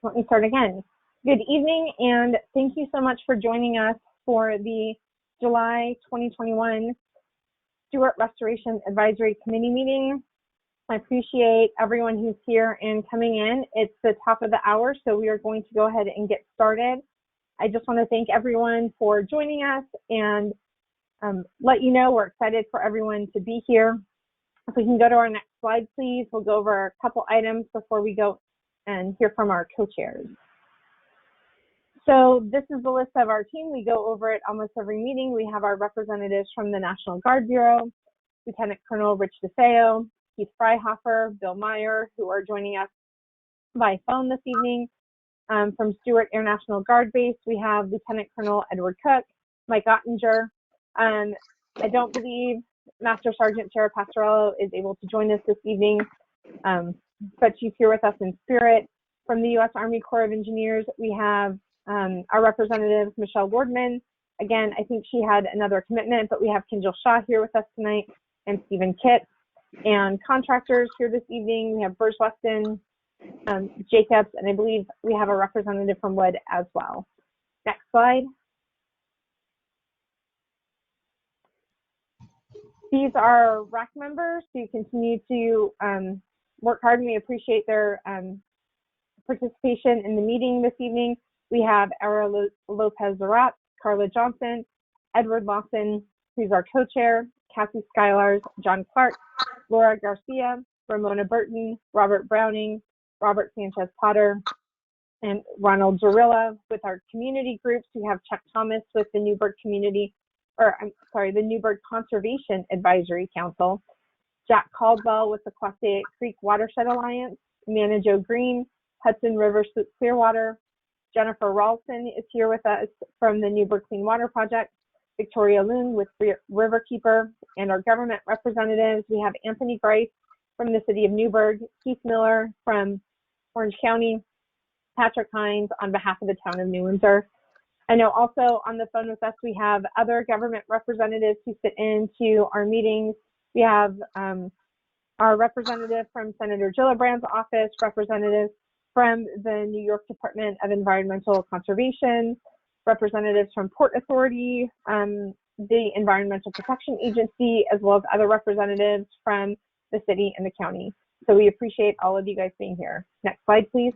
Let me start again. Good evening, and thank you so much for joining us for the July 2021 Stewart Restoration Advisory Committee meeting. I appreciate everyone who's here and coming in. It's the top of the hour, so we are going to go ahead and get started. I just want to thank everyone for joining us and let you know we're excited for everyone to be here. If we can go to our next slide, please. We'll go over a couple items before we go and hear from our co-chairs. So this is the list of our team. We go over it almost every meeting. We have our representatives from the National Guard Bureau, Lieutenant Colonel Rich DeFeo, Keith Freihofer, Bill Meyer, who are joining us by phone this evening. From Stewart Air National Guard Base, we have Lieutenant Colonel Edward Cook, Mike Ottinger. I don't believe Master Sergeant Sarah Pastorello is able to join us this evening, but she's here with us in spirit. From the U.S. Army Corps of Engineers, we have our representative, Michelle Wardman. Again, I think she had another commitment, but we have Kinjal Shah here with us tonight and Stephen Kitt. And contractors here this evening, we have Burge Weston, Jacobs, and I believe we have a representative from Wood as well. Next slide. These are RAC members who continue to work hard, and we appreciate their participation in the meeting this evening. We have Era Lopez-Zarat, Carla Johnson, Edward Lawson, who's our co-chair, Cassie Skylars, John Clark, Laura Garcia, Ramona Burton, Robert Browning, Robert Sanchez Potter, and Ronald Zorilla. With our community groups, we have Chuck Thomas with the Newburgh the Newburgh Conservation Advisory Council, Jack Caldwell with the Quassaic Creek Watershed Alliance, Amanda Jo Green, Hudson River Clearwater, Jennifer Ralston is here with us from the Newburgh Clean Water Project, Victoria Loon with Riverkeeper, and our government representatives. We have Anthony Grice from the city of Newburgh, Keith Miller from Orange County, Patrick Hines on behalf of the town of New Windsor. I know also on the phone with us, we have other government representatives who sit into our meetings. We have our representative from Senator Gillibrand's office, representatives from the New York Department of Environmental Conservation, representatives from Port Authority, the Environmental Protection Agency, as well as other representatives from the city and the county. So we appreciate all of you guys being here. Next slide, please.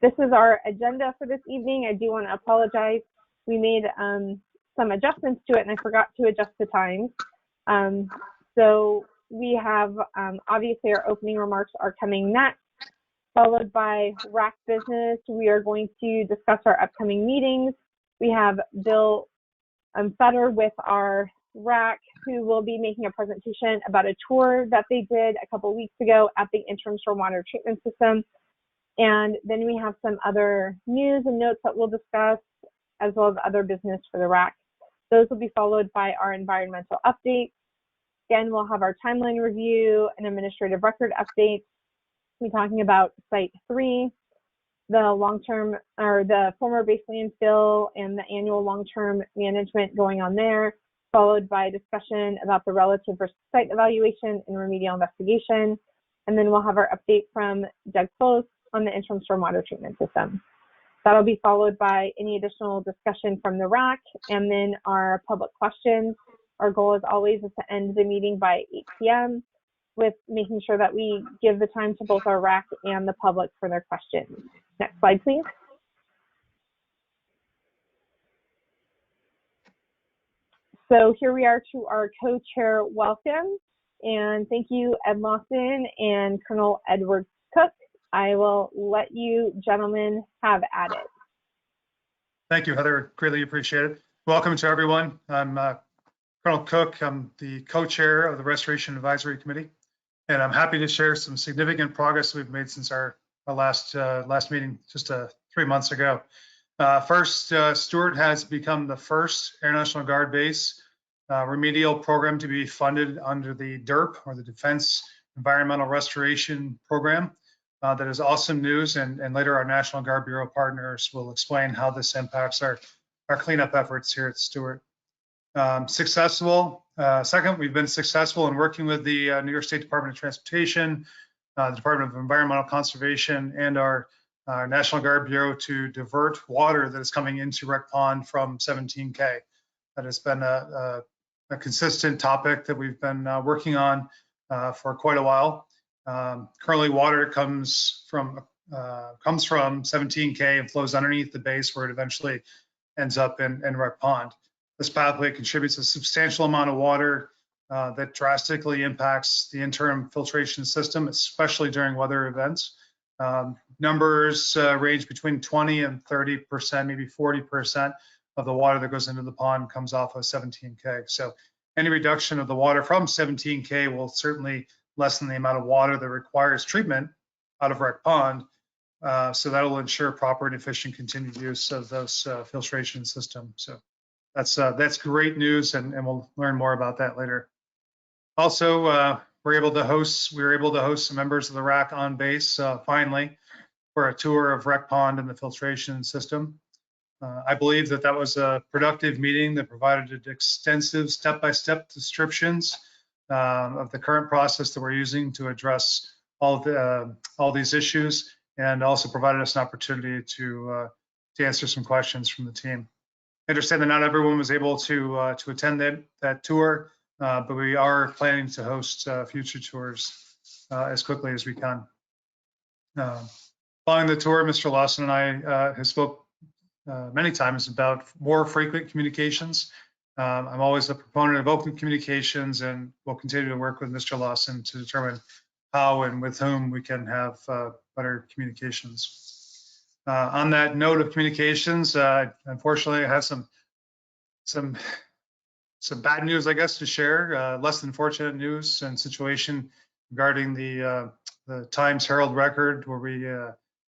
This is our agenda for this evening. I do want to apologize. We made some adjustments to it, and I forgot to adjust the times. So we have, obviously, our opening remarks are coming next, followed by RAC business. We are going to discuss our upcoming meetings. We have Bill Fetter with our RAC, who will be making a presentation about a tour that they did a couple weeks ago at the interim stormwater treatment system. And then we have some other news and notes that we'll discuss, as well as other business for the RAC. Those will be followed by our environmental update. Again, we'll have our timeline review and administrative record update. We'll be talking about Site 3, the long-term or the former base landfill and the annual long-term management going on there, followed by discussion about the relative risk site evaluation and remedial investigation. And then we'll have our update from Doug Close on the interim stormwater treatment system. That'll be followed by any additional discussion from the RAC and then our public questions. Our goal, as always, is to end the meeting by 8 p.m. with making sure that we give the time to both our RAC and the public for their questions. Next slide, please. So here we are to our co-chair welcome. And thank you, Ed Lawson and Colonel Edward Cook. I will let you gentlemen have at it. Thank you, Heather. Greatly appreciate it. Welcome to everyone. I'm Colonel Cook. I'm the co-chair of the Restoration Advisory Committee, and I'm happy to share some significant progress we've made since our last meeting just 3 months ago. First, Stewart has become the first Air National Guard base remedial program to be funded under the DERP, or the Defense Environmental Restoration Program. That is awesome news, and later our National Guard Bureau partners will explain how this impacts our cleanup efforts here at Stewart. Second, we've been successful in working with the New York State Department of Transportation the Department of Environmental Conservation and our National Guard Bureau to divert water that is coming into Rec Pond from 17K. That has been a consistent topic that we've been working on for quite a while. Currently, water comes from 17K and flows underneath the base where it eventually ends up in Rec Pond. This pathway contributes a substantial amount of water that drastically impacts the interim filtration system, especially during weather events. Numbers range between 20 and 30%, maybe 40% of the water that goes into the pond comes off of 17K. So any reduction of the water from 17K will certainly lessen the amount of water that requires treatment out of Rec Pond. So that will ensure proper and efficient continued use of those filtration systems. So that's great news, and we'll learn more about that later. Also, we were able to host some members of the RAC on base finally for a tour of Rec Pond and the filtration system. I believe that was a productive meeting that provided extensive step-by-step descriptions of the current process that we're using to address all these issues, and also provided us an opportunity to answer some questions from the team. I understand that not everyone was able to attend that tour, but we are planning to host future tours as quickly as we can. Following the tour, Mr. Lawson and I have spoke many times about more frequent communications. I'm always a proponent of open communications, and we'll continue to work with Mr. Lawson to determine how and with whom we can have better communications. On that note of communications, unfortunately, I have some bad news, I guess, to share. Less than fortunate news and situation regarding the Times Herald Record, where we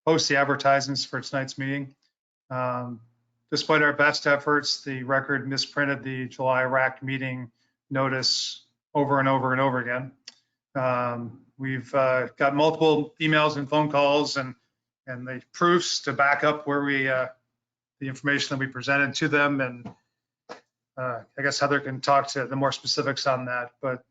post the advertisements for tonight's meeting. Despite our best efforts, the Record misprinted the July RAC meeting notice over and over and over again. We've got multiple emails and phone calls and the proofs to back up where the information that we presented to them, and I guess Heather can talk to the more specifics on that, but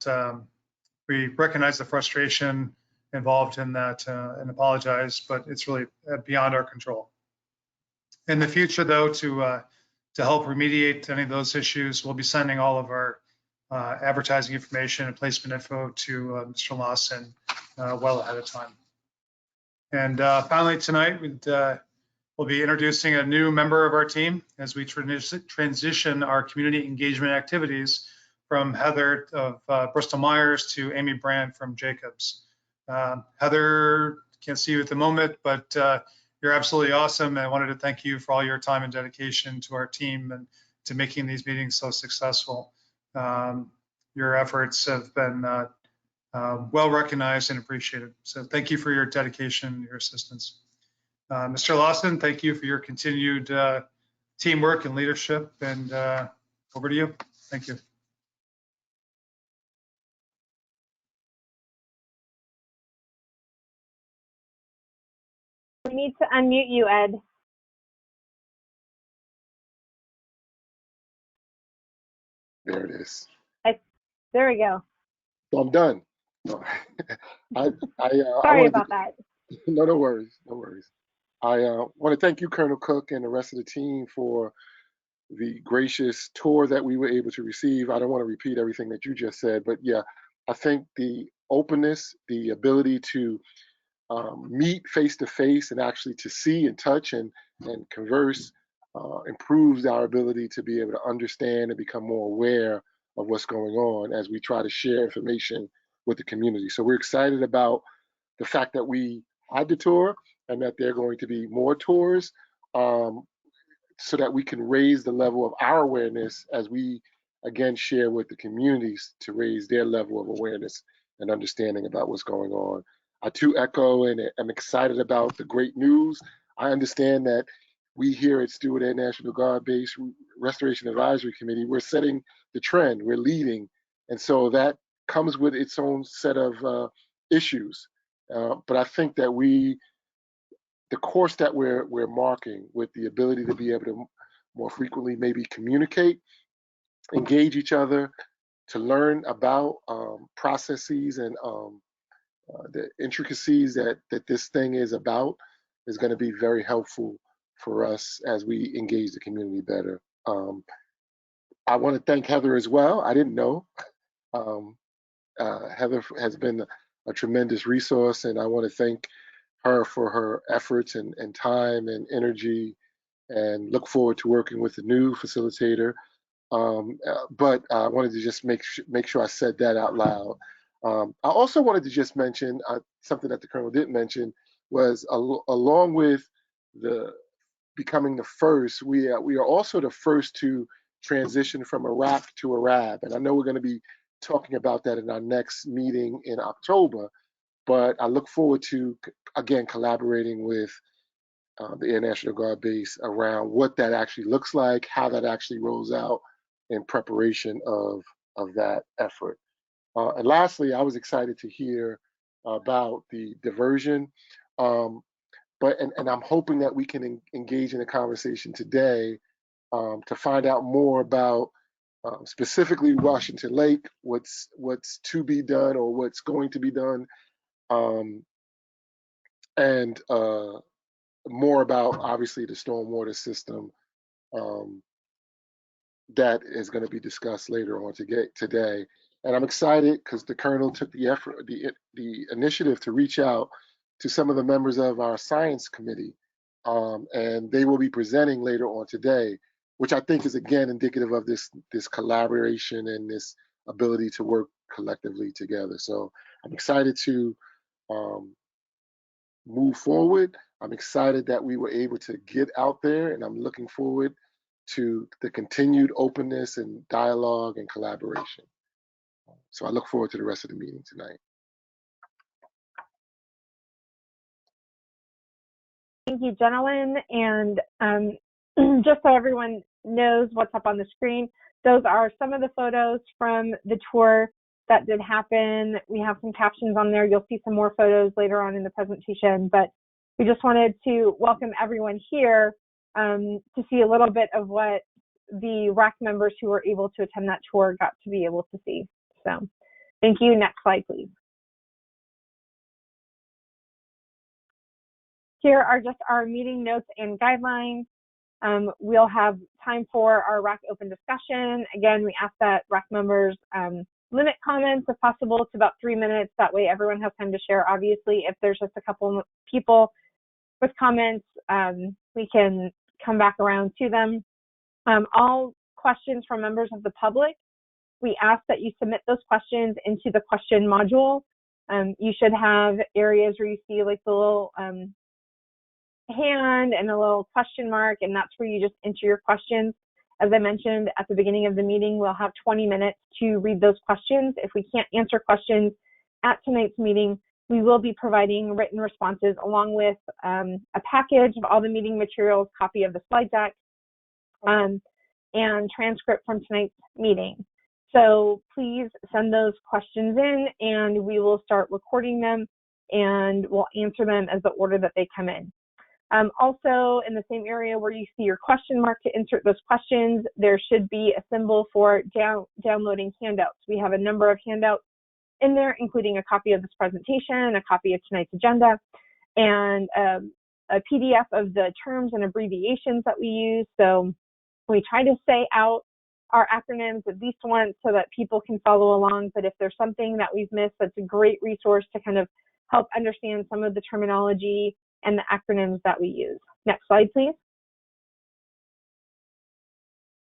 we recognize the frustration involved in that and apologize, but it's really beyond our control. In the future, though, to help remediate any of those issues, we'll be sending all of our advertising information and placement info to Mr. Lawson well ahead of time. And finally, tonight, we'll be introducing a new member of our team as we transition our community engagement activities from Heather of Bristol Myers to Amy Brand from Jacobs. Heather, can't see you at the moment, but you're absolutely awesome. And I wanted to thank you for all your time and dedication to our team and to making these meetings so successful. Your efforts have been well recognized and appreciated. So thank you for your dedication and your assistance. Mr. Lawson, thank you for your continued teamwork and leadership, and over to you. Thank you. We need to unmute you, Ed. There it is. There we go. So I'm done. No. Sorry about that. No worries. No worries. I want to thank you, Colonel Cook, and the rest of the team for the gracious tour that we were able to receive. I don't want to repeat everything that you just said, but yeah, I think the openness, the ability to meet face to face and actually to see and touch and converse improves our ability to be able to understand and become more aware of what's going on as we try to share information with the community. So we're excited about the fact that we had the tour and that there are going to be more tours so that we can raise the level of our awareness as we, again, share with the communities to raise their level of awareness and understanding about what's going on. I too echo and am excited about the great news. I understand that we here at Stewart Air National Guard Base Restoration Advisory Committee, we're setting the trend, we're leading. And so that comes with its own set of issues. But I think that the course that we're marking with the ability to be able to more frequently maybe communicate, engage each other, to learn about processes and the intricacies that this thing is about is going to be very helpful for us as we engage the community better. I want to thank Heather as well. I didn't know. Heather has been a tremendous resource, and I want to thank her for her efforts and time and energy, and look forward to working with the new facilitator. But I wanted to just make sure I said that out loud. I also wanted to just mention something that the Colonel didn't mention was along with the becoming the first, we are also the first to transition from a RAC to a RAB. And I know we're going to be talking about that in our next meeting in October, but I look forward to, again, collaborating with the Air National Guard base around what that actually looks like, how that actually rolls out in preparation of that effort. And lastly, I was excited to hear about the diversion, but I'm hoping that we can engage in a conversation today to find out more about specifically Washington Lake, what's to be done or what's going to be done, and more about obviously the stormwater system that is going to be discussed later on today. And I'm excited because the Colonel took the effort, the initiative to reach out to some of the members of our science committee, and they will be presenting later on today, which I think is again indicative of this collaboration and this ability to work collectively together. So I'm excited to move forward. I'm excited that we were able to get out there, and I'm looking forward to the continued openness and dialogue and collaboration. So I look forward to the rest of the meeting tonight. Thank you, gentlemen. And just so everyone knows what's up on the screen, those are some of the photos from the tour that did happen. We have some captions on there. You'll see some more photos later on in the presentation, but we just wanted to welcome everyone here to see a little bit of what the RAC members who were able to attend that tour got to be able to see. So thank you. Next slide, please. Here are just our meeting notes and guidelines. We'll have time for our RAC open discussion. Again, we ask that RAC members limit comments if possible to about 3 minutes. That way everyone has time to share. Obviously, if there's just a couple of people with comments, we can come back around to them. All questions from members of the public, we ask that you submit those questions into the question module. You should have areas where you see like the little hand and a little question mark, and that's where you just enter your questions. As I mentioned at the beginning of the meeting, we'll have 20 minutes to read those questions. If we can't answer questions at tonight's meeting, we will be providing written responses along with a package of all the meeting materials, copy of the slide deck, and transcript from tonight's meeting. So please send those questions in and we will start recording them and we'll answer them as the order that they come in. Also, in the same area where you see your question mark to insert those questions, there should be a symbol for downloading handouts. We have a number of handouts in there, including a copy of this presentation, a copy of tonight's agenda, and a PDF of the terms and abbreviations that we use. So we try to say out our acronyms at least once so that people can follow along. But if there's something that we've missed, that's a great resource to kind of help understand some of the terminology and the acronyms that we use. Next slide, please.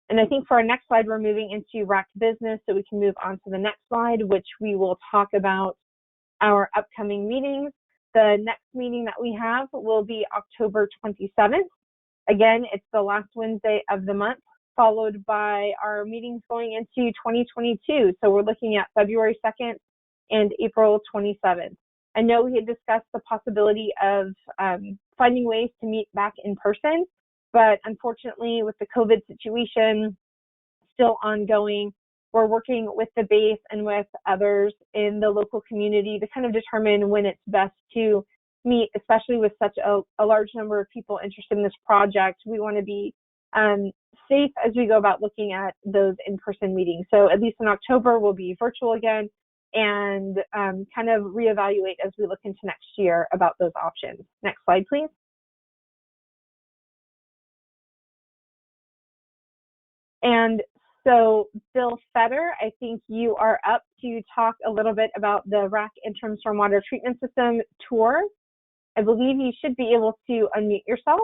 And I think for our next slide, we're moving into RAC business, so we can move on to the next slide, which we will talk about our upcoming meetings. The next meeting that we have will be October 27th. Again, it's the last Wednesday of the month, followed by our meetings going into 2022. So we're looking at February 2nd and April 27th. I know we had discussed the possibility of finding ways to meet back in person, but unfortunately with the COVID situation still ongoing, we're working with the base and with others in the local community to kind of determine when it's best to meet, especially with such a large number of people interested in this project. We want to be safe as we go about looking at those in-person meetings. So at least in October, we'll be virtual again. and kind of reevaluate as we look into next year about those options. Next slide, please. And so, Bill Fetter, I think you are up to talk a little bit about the RAC Interim Stormwater Treatment System tour. I believe you should be able to unmute yourself,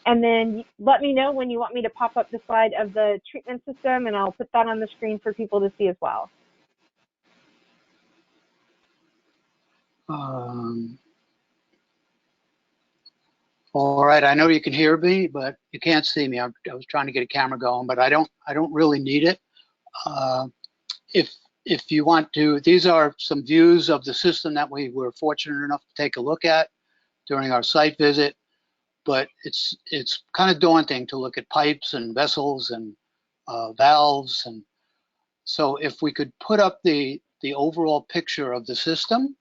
and then let me know when you want me to pop up the slide of the treatment system, and I'll put that on the screen for people to see as well. All right, I know you can hear me, but you can't see me. I was trying to get a camera going, but I don't really need it. If you want to, these are some views of the system that we were fortunate enough to take a look at during our site visit. But it's kind of daunting to look at pipes and vessels and valves, and so if we could put up the overall picture of the system,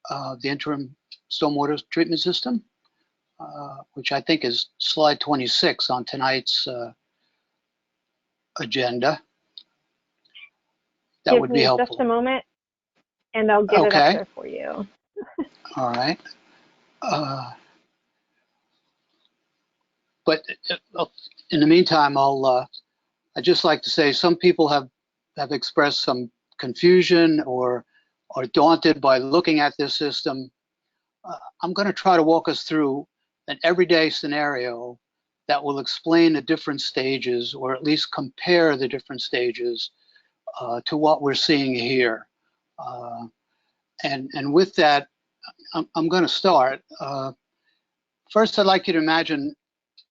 the interim stormwater treatment system. Which I think is slide 26 on tonight's agenda. That would be helpful. Just a moment, and I'll get it up there for you. All right. But in the meantime, I'd just like to say some people have expressed some confusion or are daunted by looking at this system. I'm going to try to walk us through an everyday scenario that will explain the different stages, or at least compare the different stages to what we're seeing here. And with that, I'm going to start. First, I'd like you to imagine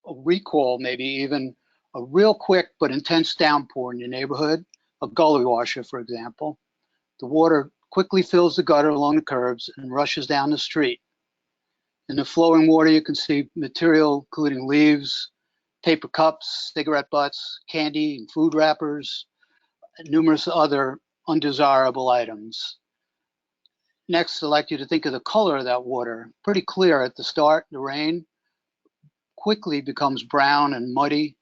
a recall, maybe even a real quick but intense downpour in your neighborhood, a gully washer, for example. The water quickly fills the gutter along the curbs and rushes down the street. In the flowing water, you can see material including leaves, paper cups, cigarette butts, candy and food wrappers, and numerous other undesirable items. Next, I'd like you to think of the color of that water. Pretty clear at the start. The rain quickly becomes brown and muddy.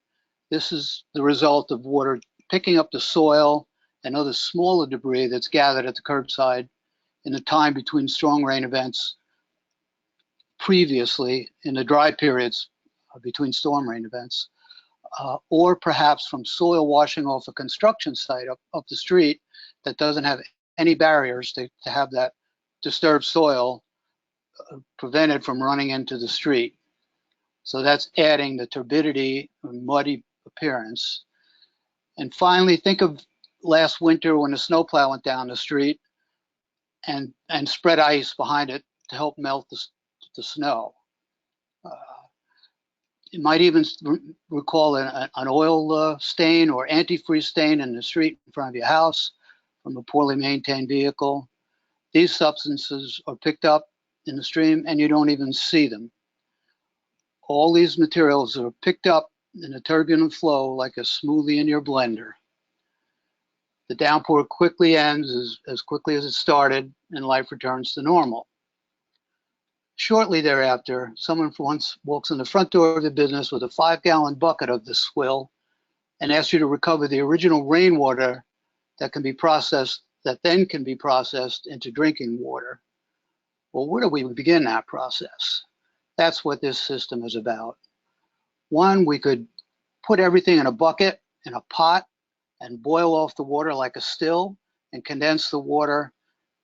This is the result of water picking up the soil and other smaller debris that's gathered at the curbside in the time between strong rain events previously, in the dry periods between storm rain events, or perhaps from soil washing off a construction site up the street that doesn't have any barriers to have that disturbed soil prevented from running into the street. So that's adding the turbidity or muddy appearance. And finally, think of last winter when the snowplow went down the street and spread ice behind it to help melt the snow. You might even recall an oil stain or antifreeze stain in the street in front of your house from a poorly maintained vehicle. These substances are picked up in the stream and you don't even see them. All these materials are picked up in a turbulent flow like a smoothie in your blender. The downpour quickly ends as quickly as it started and life returns to normal. Shortly thereafter, someone once walks in the front door of the business with a 5-gallon bucket of the swill and asks you to recover the original rainwater that then can be processed into drinking water. Well, where do we begin that process? That's what this system is about. One, we could put everything in a bucket, in a pot, and boil off the water like a still and condense the water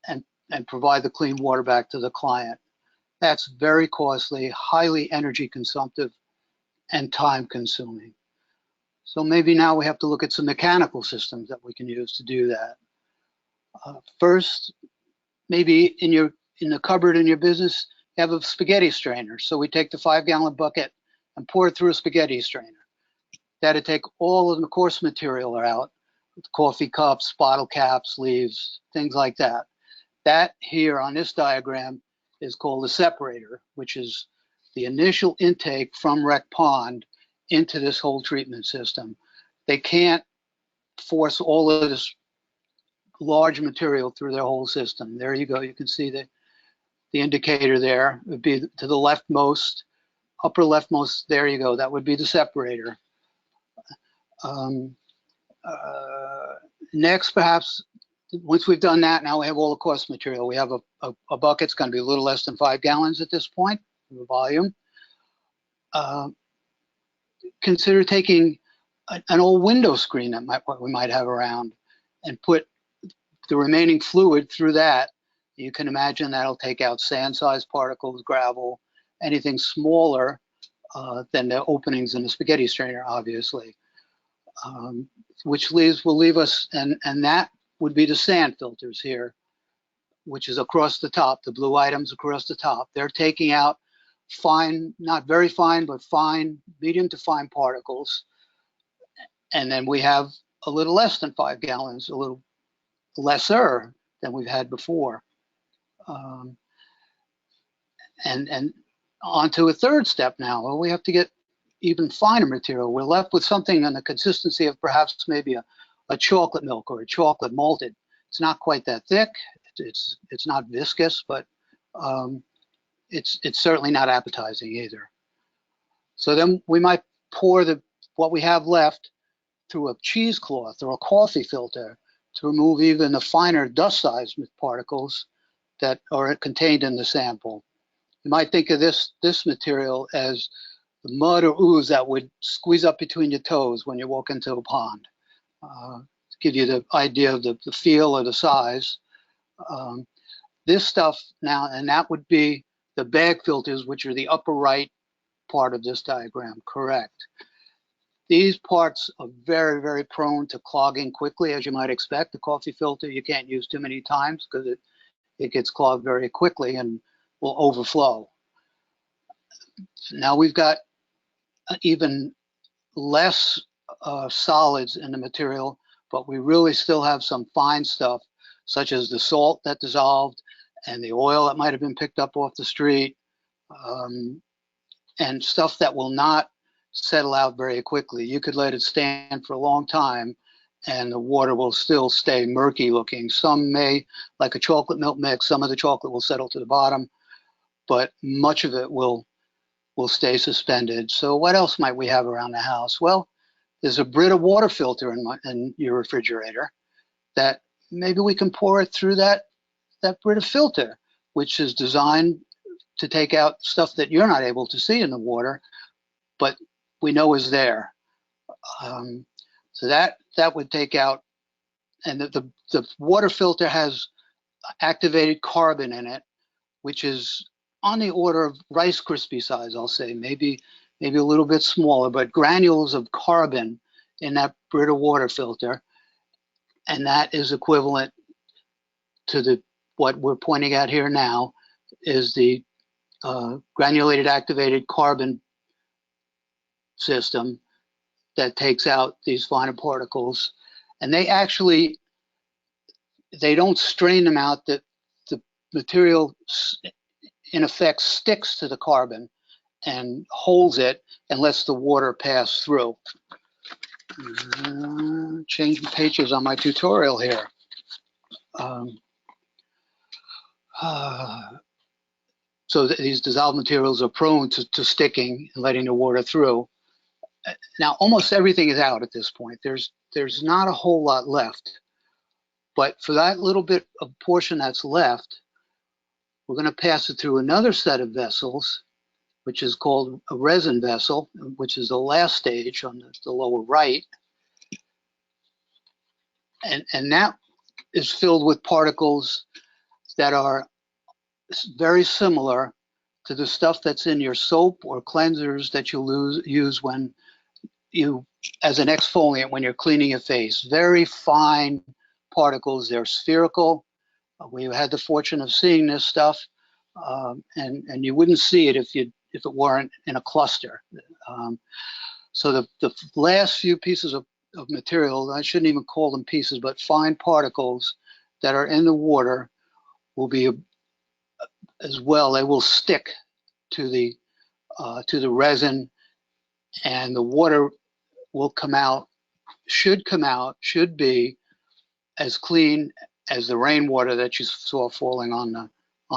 and provide the clean water back to the client. That's very costly, highly energy consumptive, and time consuming. So maybe now we have to look at some mechanical systems that we can use to do that. First, maybe in the cupboard in your business, you have a spaghetti strainer. So we take the 5-gallon bucket and pour it through a spaghetti strainer. That'd take all of the coarse material out, coffee cups, bottle caps, leaves, things like that. That here on this diagram is called a separator, which is the initial intake from rec pond into this whole treatment system. They can't force all of this large material through their whole system. There you go. You can see the indicator there. It would be to the leftmost, upper leftmost. There you go. That would be the separator. Next, perhaps once we've done that, now we have all the course material. We have a bucket. It's going to be a little less than 5 gallons at this point, the volume. Consider taking an old window screen that we might have around and put the remaining fluid through that. You can imagine that'll take out sand-sized particles, gravel, anything smaller than the openings in the spaghetti strainer, obviously, which will leave us, and that would be the sand filters here, which is across the top, the blue items across the top. They're taking out fine, not very fine, but fine, medium to fine particles. And then we have a little less than 5 gallons, a little lesser than we've had before. And on to a third step now. Well, we have to get even finer material. We're left with something on the consistency of perhaps maybe a chocolate milk or a chocolate malted. It's not quite that thick. It's not viscous, but it's certainly not appetizing either. So then we might pour what we have left through a cheesecloth or a coffee filter to remove even the finer dust-sized particles that are contained in the sample. You might think of this material as the mud or ooze that would squeeze up between your toes when you walk into a pond. To give you the idea of the feel or the size. This stuff now, and that would be the bag filters, which are the upper right part of this diagram, correct. These parts are very, very prone to clogging quickly, as you might expect. The coffee filter you can't use too many times because it gets clogged very quickly and will overflow. Now we've got even less solids in the material, but we really still have some fine stuff, such as the salt that dissolved and the oil that might have been picked up off the street, and stuff that will not settle out very quickly. You could let it stand for a long time and the water will still stay murky looking. Some may, like a chocolate milk mix, some of the chocolate will settle to the bottom, but much of it will stay suspended. So what else might we have around the house? Well, there's a Brita water filter in your refrigerator that maybe we can pour it through that Brita filter, which is designed to take out stuff that you're not able to see in the water, but we know is there. So that would take out, and the water filter has activated carbon in it, which is on the order of Rice Krispie size, I'll say, maybe a little bit smaller, but granules of carbon in that Brita water filter, and that is equivalent to what we're pointing at here now is the granulated activated carbon system that takes out these finer particles. And they don't strain them out. The material in effect sticks to the carbon and holds it and lets the water pass through. Change pages on my tutorial here. So these dissolved materials are prone to sticking and letting the water through. Now, almost everything is out at this point. There's not a whole lot left. But for that little bit of portion that's left, we're going to pass it through another set of vessels, which is called a resin vessel, which is the last stage on the lower right. And that is filled with particles that are very similar to the stuff that's in your soap or cleansers that you use when as an exfoliant when you're cleaning your face. Very fine particles. They're spherical. We had the fortune of seeing this stuff, and you wouldn't see it if it weren't in a cluster. So the last few pieces of material, I shouldn't even call them pieces, but fine particles that are in the water will be as well. They will stick to the resin, and the water will come out, should be as clean as the rainwater that you saw falling on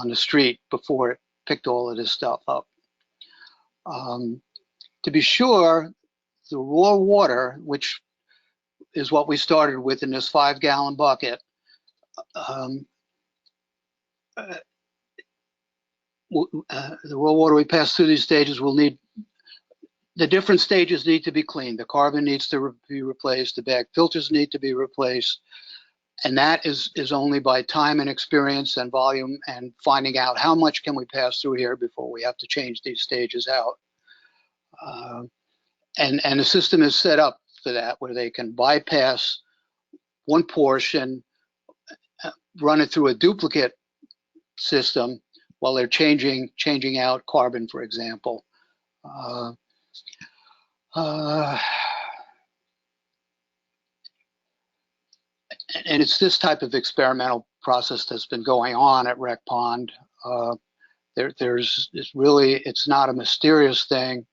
the street before it picked all of this stuff up. To be sure, the raw water, which is what we started with in this 5-gallon bucket, the raw water we pass through these stages will need, the different stages need to be cleaned. The carbon needs to be replaced. The bag filters need to be replaced. And that is only by time and experience and volume and finding out how much can we pass through here before we have to change these stages out. And the system is set up for that, where they can bypass one portion, run it through a duplicate system while they're changing out carbon, for example. And it's this type of experimental process that's been going on at Rec Pond. It's not a mysterious thing.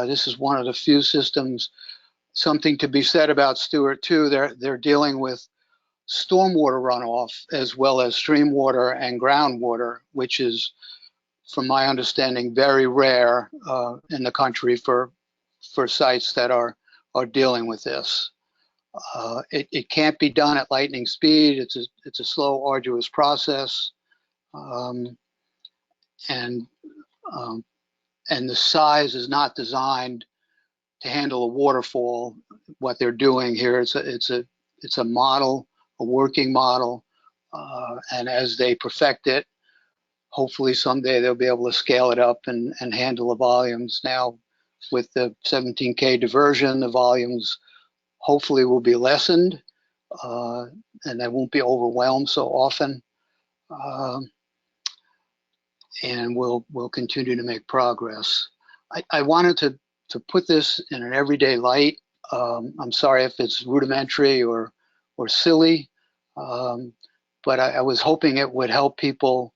This is one of the few systems. Something to be said about Stewart too. They're dealing with stormwater runoff as well as stream water and groundwater, which is, from my understanding, very rare in the country for sites that are dealing with this. It can't be done at lightning speed. It's a slow, arduous process, and the size is not designed to handle a waterfall. What they're doing here, it's a model, a working model, and as they perfect it, hopefully someday they'll be able to scale it up and handle the volumes. Now, with the 17K diversion, the volumes hopefully will be lessened, and they won't be overwhelmed so often. And we'll continue to make progress. I wanted to put this in an everyday light. I'm sorry if it's rudimentary or silly, but I was hoping it would help people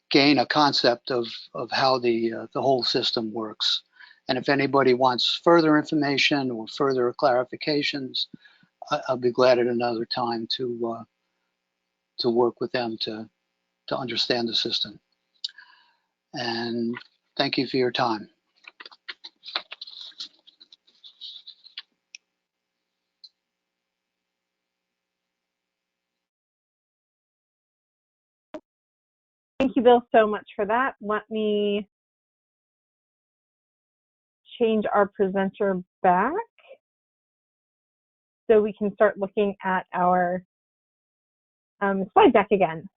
gain a concept of how the whole system works. And if anybody wants further information or further clarifications, I'll be glad at another time to work with them to understand the system. And thank you for your time. Thank you, Bill, so much for that. Let me change our presenter back so we can start looking at our slide deck again.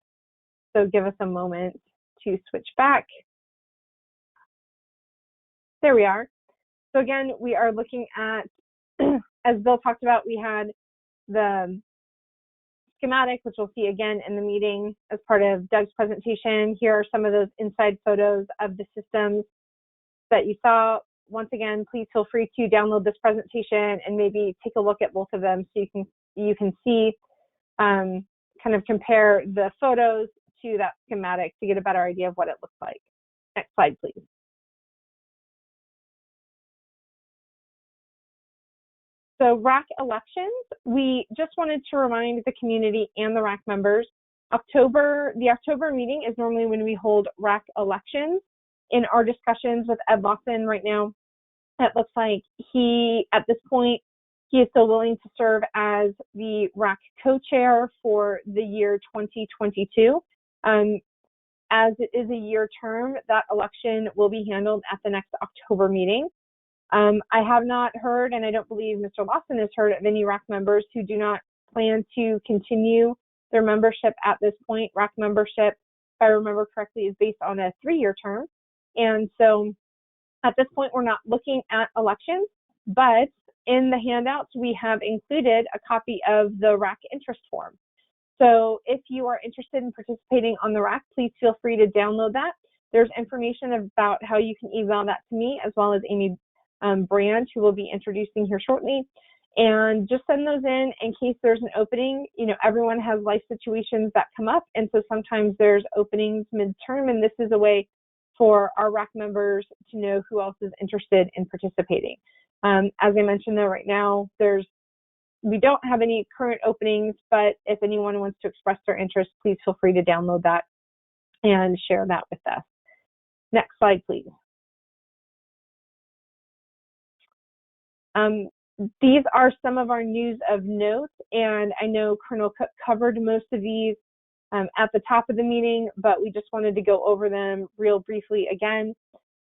So give us a moment to switch back. There we are. So again, we are looking at, as Bill talked about, we had the schematic, which we'll see again in the meeting as part of Doug's presentation. Here are some of those inside photos of the systems that you saw. Once again, please feel free to download this presentation and maybe take a look at both of them so you can see, kind of compare the photos to that schematic to get a better idea of what it looks like. Next slide, please. So RAC elections, we just wanted to remind the community and the RAC members, the October meeting is normally when we hold RAC elections. In our discussions with Ed Lawson right now, it looks like at this point, he is still willing to serve as the RAC co-chair for the year 2022. As it is a year term, that election will be handled at the next October meeting. I have not heard, and I don't believe Mr. Lawson has heard of any RAC members who do not plan to continue their membership at this point. RAC membership, if I remember correctly, is based on a 3-year term. And so at this point, we're not looking at elections, but in the handouts, we have included a copy of the RAC interest form. So if you are interested in participating on the RAC, please feel free to download that. There's information about how you can email that to me, as well as Amy Brand, who will be introducing here shortly. And just send those in case there's an opening. You know, everyone has life situations that come up, and so sometimes there's openings midterm, and this is a way for our RAC members to know who else is interested in participating. As I mentioned, though, right now, we don't have any current openings, but if anyone wants to express their interest, please feel free to download that and share that with us. Next slide, please. These are some of our news of note, and I know Colonel Cook covered most of these at the top of the meeting, but we just wanted to go over them real briefly again.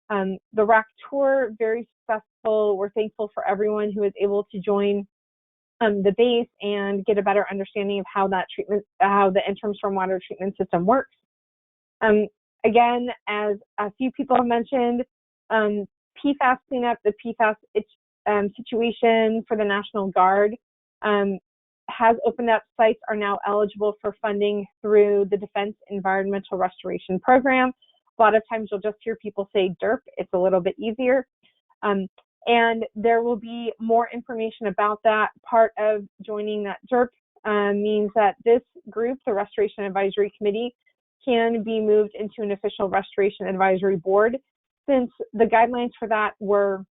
The RAC tour, very successful. We're thankful for everyone who was able to join the base and get a better understanding of how that how the interim stormwater treatment system works. Again, as a few people have mentioned, PFAS cleanup, the PFAS situation for the National Guard has opened up. Sites are now eligible for funding through the Defense Environmental Restoration Program. A lot of times you'll just hear people say DERP. It's a little bit easier. And there will be more information about that. Part of joining that DERP means that this group, the Restoration Advisory Committee, can be moved into an official Restoration Advisory Board. Since the guidelines for that were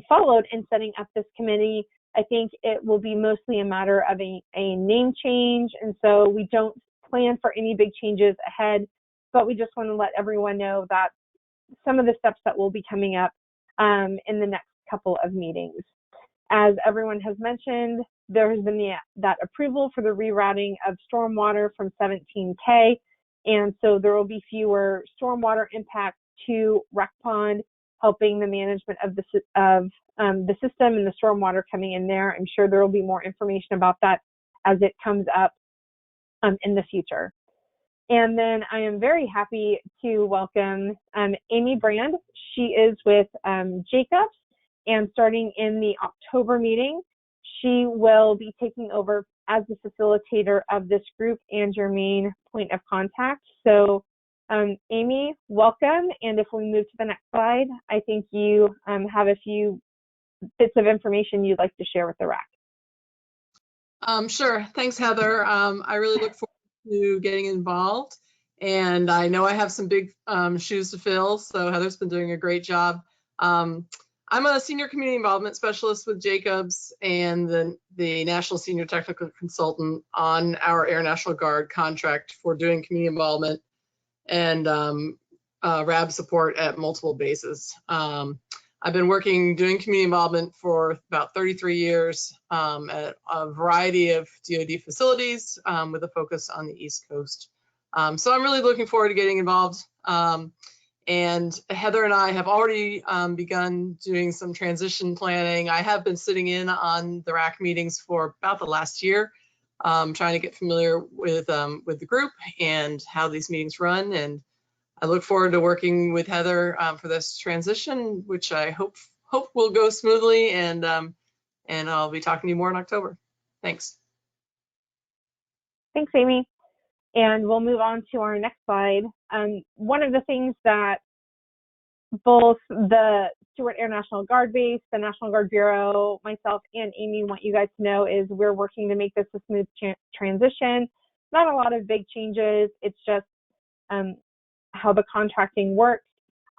followed in setting up this committee, I think it will be mostly a matter of a name change. And so we don't plan for any big changes ahead, but we just want to let everyone know that some of the steps that will be coming up in the next couple of meetings. As everyone has mentioned, there has been that approval for the rerouting of stormwater from 17K, and so there will be fewer stormwater impacts to RAC Pond, helping the management of the system and the stormwater coming in there. I'm sure there will be more information about that as it comes up in the future. And then I am very happy to welcome Amy Brand. She is with Jacobs, and starting in the October meeting, she will be taking over as the facilitator of this group and your main point of contact. So Amy, welcome. And if we move to the next slide, I think you have a few bits of information you'd like to share with the RAC. Sure. Thanks, Heather. I really look forward to getting involved, and I know I have some big shoes to fill, so Heather's been doing a great job. I'm a senior community involvement specialist with Jacobs and the National Senior Technical Consultant on our Air National Guard contract for doing community involvement and RAB support at multiple bases. I've been doing community involvement for about 33 years at a variety of DoD facilities with a focus on the East Coast. So I'm really looking forward to getting involved. And Heather and I have already begun doing some transition planning. I have been sitting in on the RAC meetings for about the last year, trying to get familiar with the group and how these meetings run. And I look forward to working with Heather for this transition, which I hope will go smoothly. And I'll be talking to you more in October. Thanks. Thanks, Amy. And we'll move on to our next slide. One of the things that both the Stewart Air National Guard base, the National Guard Bureau, myself, and Amy want you guys to know is we're working to make this a smooth transition. Not a lot of big changes. It's just how the contracting works.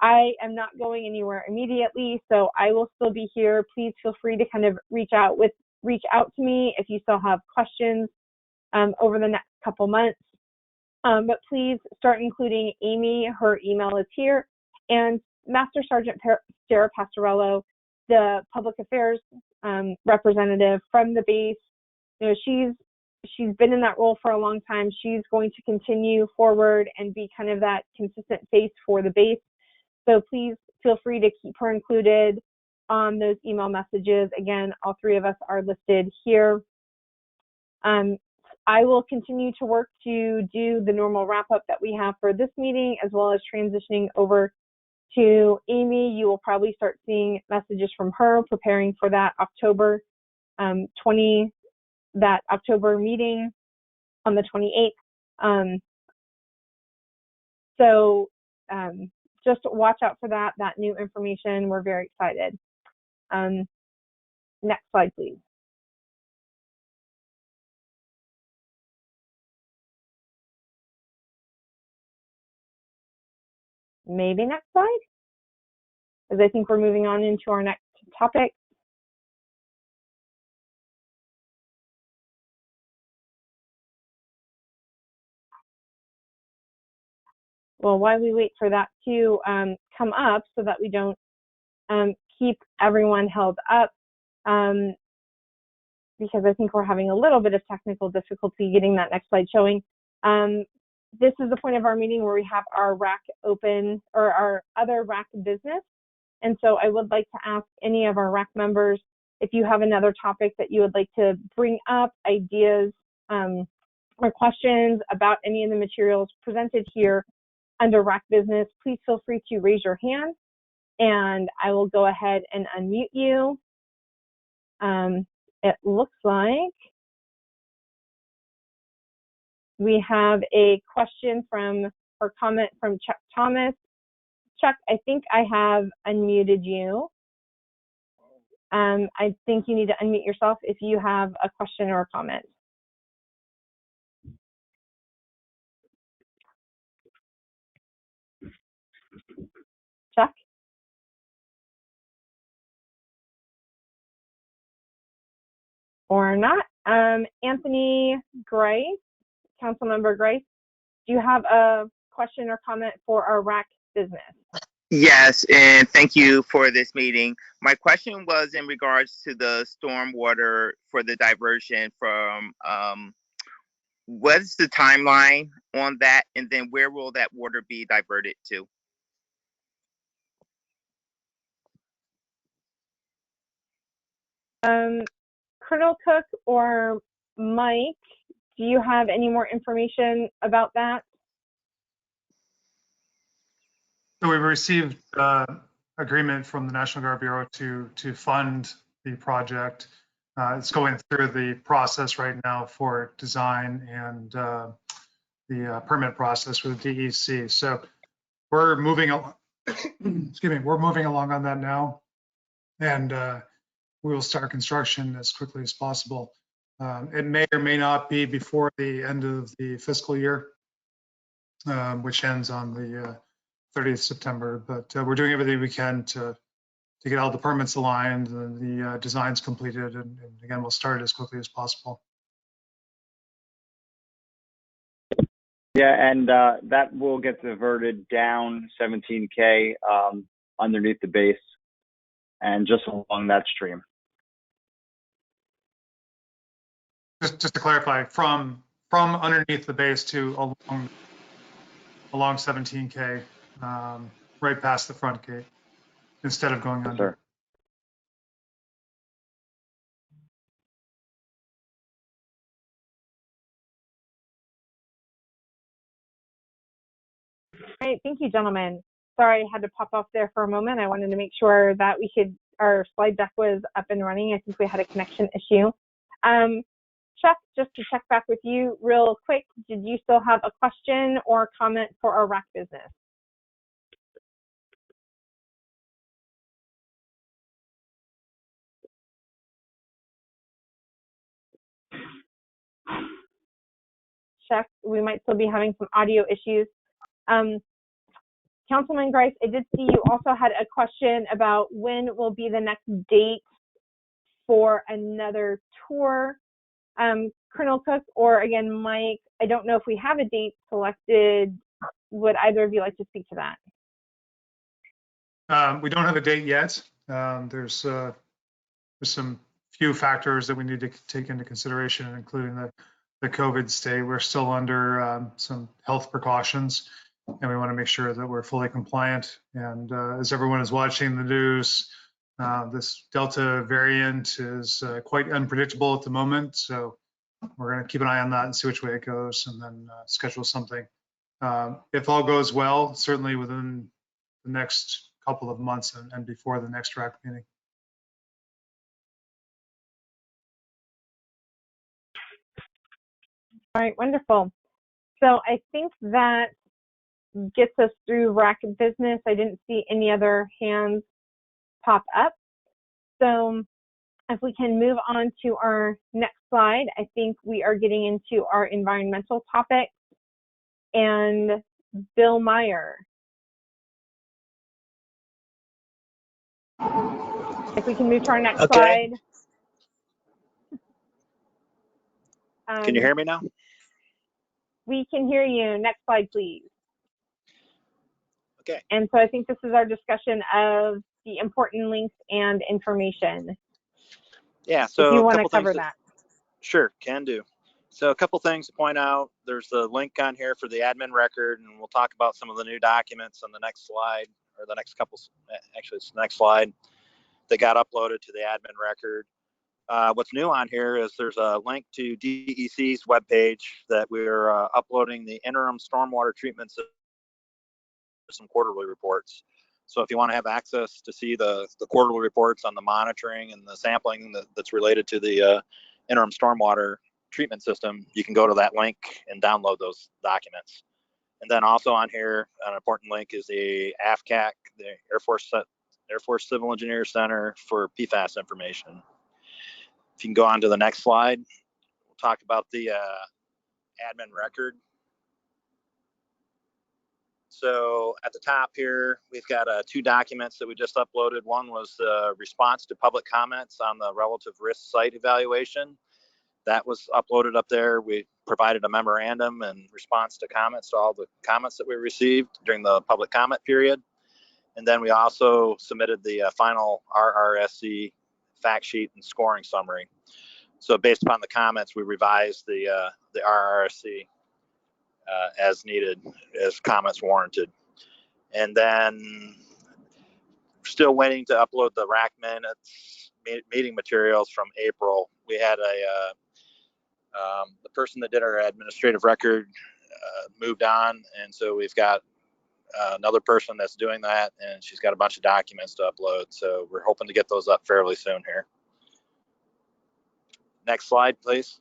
I am not going anywhere immediately, so I will still be here. Please feel free to kind of reach out to me if you still have questions over the next couple months. But please start including Amy. Her email is here, and Master Sergeant Sarah Pastorello, the public affairs representative from the base. You know, she's been in that role for a long time. She's going to continue forward and be kind of that consistent face for the base. So please feel free to keep her included on those email messages. Again, all three of us are listed here. I will continue to work to do the normal wrap up that we have for this meeting, as well as transitioning over to Amy. You will probably start seeing messages from her preparing for that October October meeting on the 28th. So just watch out for that new information. We're very excited. Next slide, please. Maybe next slide, because I think we're moving on into our next topic. Well, while we wait for that to come up so that we don't keep everyone held up, because I think we're having a little bit of technical difficulty getting that next slide showing. This is the point of our meeting where we have our RAC open, or our other RAC business. And so I would like to ask any of our RAC members if you have another topic that you would like to bring up, ideas or questions about any of the materials presented here under RAC business, please feel free to raise your hand and I will go ahead and unmute you. It looks like we have a question from, or comment from Chuck Thomas. Chuck, I think I have unmuted you. I think you need to unmute yourself if you have a question or a comment. Chuck? Or not. Anthony Grice, Councilmember Grice, do you have a question or comment for our RAC business? Yes, and thank you for this meeting. My question was in regards to the stormwater for the diversion from, what's the timeline on that, and then where will that water be diverted to? Colonel Cook or Mike, do you have any more information about that? So we received agreement from the National Guard Bureau to fund the project. It's going through the process right now for design and the permit process with the DEC. So we're moving along. Excuse me, we're moving along on that now, and we will start construction as quickly as possible. It may or may not be before the end of the fiscal year, which ends on the 30th September, but we're doing everything we can to get all the permits aligned and the designs completed, and again, we'll start as quickly as possible. Yeah, and that will get diverted down 17K underneath the base and just along that stream. Just to clarify, from underneath the base to along 17K, right past the front gate, instead of going under. Sure. All right, thank you, gentlemen. Sorry, I had to pop off there for a moment. I wanted to make sure that our slide deck was up and running. I think we had a connection issue. Chuck, just to check back with you real quick, did you still have a question or comment for our RAC business? Chuck, we might still be having some audio issues. Councilman Grice, I did see you also had a question about when will be the next date for another tour. Colonel Cook, or again, Mike, I don't know if we have a date selected. Would either of you like to speak to that? We don't have a date yet. There's some few factors that we need to take into consideration, including the COVID state. We're still under some health precautions, and we want to make sure that we're fully compliant. And as everyone is watching the news, this Delta variant is quite unpredictable at the moment. So we're going to keep an eye on that and see which way it goes, and then schedule something. If all goes well, certainly within the next couple of months and before the next RAC meeting. All right, wonderful. So I think that gets us through RAC business. I didn't see any other hands pop up. So if we can move on to our next slide, I think we are getting into our environmental topic. And Bill Meyer. If we can move to our next slide. Can you hear me now? We can hear you. Next slide, please. Okay. And so I think this is our discussion of the important links and information. Yeah, if so you a want to couple cover things that. Sure, can do. So a couple things to point out. There's a link on here for the admin record, and we'll talk about some of the new documents on the next slide, or the next couple, actually it's the next slide, that got uploaded to the admin record. What's new on here is there's a link to DEC's webpage that we're uploading the interim stormwater treatment system quarterly reports. So if you want to have access to see the quarterly reports on the monitoring and the sampling that's related to the interim stormwater treatment system, you can go to that link and download those documents. And then also on here, an important link is the AFCAC, the Air Force Civil Engineer Center for PFAS information. If you can go on to the next slide, we'll talk about the admin record. So at the top here, we've got 2 documents that we just uploaded. One was the response to public comments on the relative risk site evaluation. That was uploaded up there. We provided a memorandum in response to comments, to all the comments that we received during the public comment period. And then we also submitted the final RRSE fact sheet and scoring summary. So based upon the comments, we revised the RRSE as needed, as comments warranted. And then still waiting to upload the RAC minutes, meeting materials from April. We had the person that did our administrative record moved on, and so we've got another person that's doing that, and she's got a bunch of documents to upload. So we're hoping to get those up fairly soon here. Next slide, please.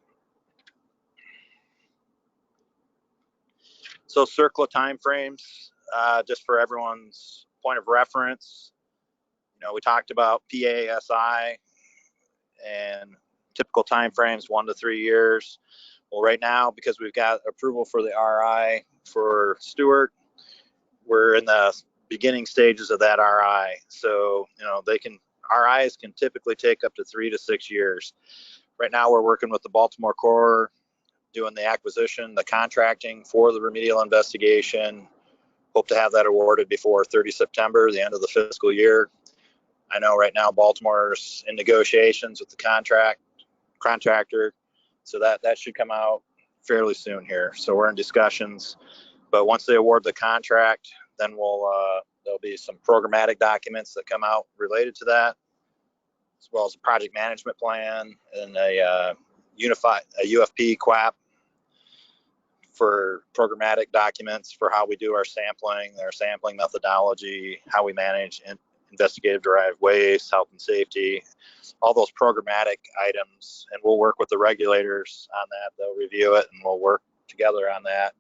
So CERCLA timeframes, just for everyone's point of reference. You know, we talked about PASI and typical timeframes, 1 to 3 years. Well, right now, because we've got approval for the RI for Stewart, we're in the beginning stages of that RI. So, you know, RIs can typically take up to 3 to 6 years. Right now, we're working with the Baltimore Corps, doing the acquisition, the contracting for the remedial investigation. Hope to have that awarded before 30 September, the end of the fiscal year. I know right now Baltimore's in negotiations with the contractor, so that should come out fairly soon here. So we're in discussions, but once they award the contract, then there'll be some programmatic documents that come out related to that, as well as a project management plan and a UFP QAP for programmatic documents for how we do our sampling methodology, how we manage investigative derived waste, health and safety, all those programmatic items. And we'll work with the regulators on that. They'll review it, and we'll work together on that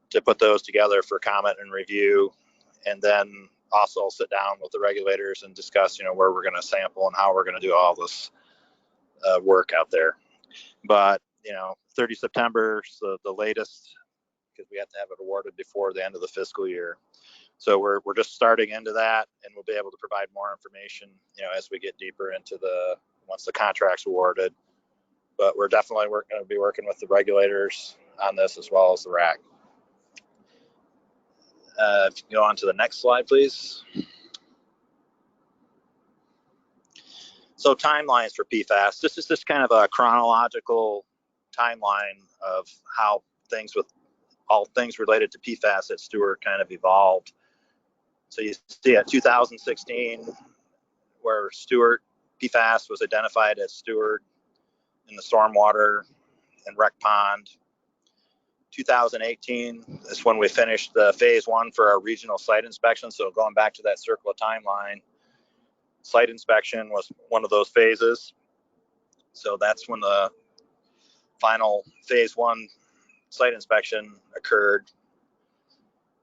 to put those together for comment and review. And then also sit down with the regulators and discuss, you know, where we're going to sample and how we're going to do all this work out there. But, you know, 30 September is the latest, because we have to have it awarded before the end of the fiscal year. So we're just starting into that, and we'll be able to provide more information, you know, as we get deeper into once the contract's awarded. But we're definitely going to be working with the regulators on this, as well as the RAC. If you can go on to the next slide, please. So timelines for PFAS. This is just kind of a chronological timeline of how all things related to PFAS at Stewart kind of evolved. So you see at 2016, where PFAS was identified at Stewart in the stormwater and rec pond. 2018 is when we finished the phase 1 for our regional site inspection. So going back to that CERCLA timeline, site inspection was one of those phases. So that's when the final phase 1 site inspection occurred.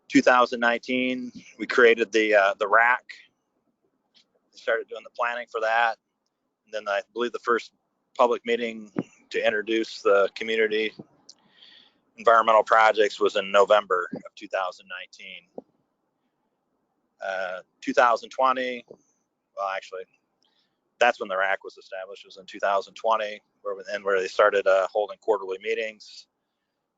2019, we created the RAC. Started doing the planning for that. And then I believe the first public meeting to introduce the community environmental projects was in November of 2019. 2020, well, actually, that's when the RAC was established, was in 2020, where they started holding quarterly meetings.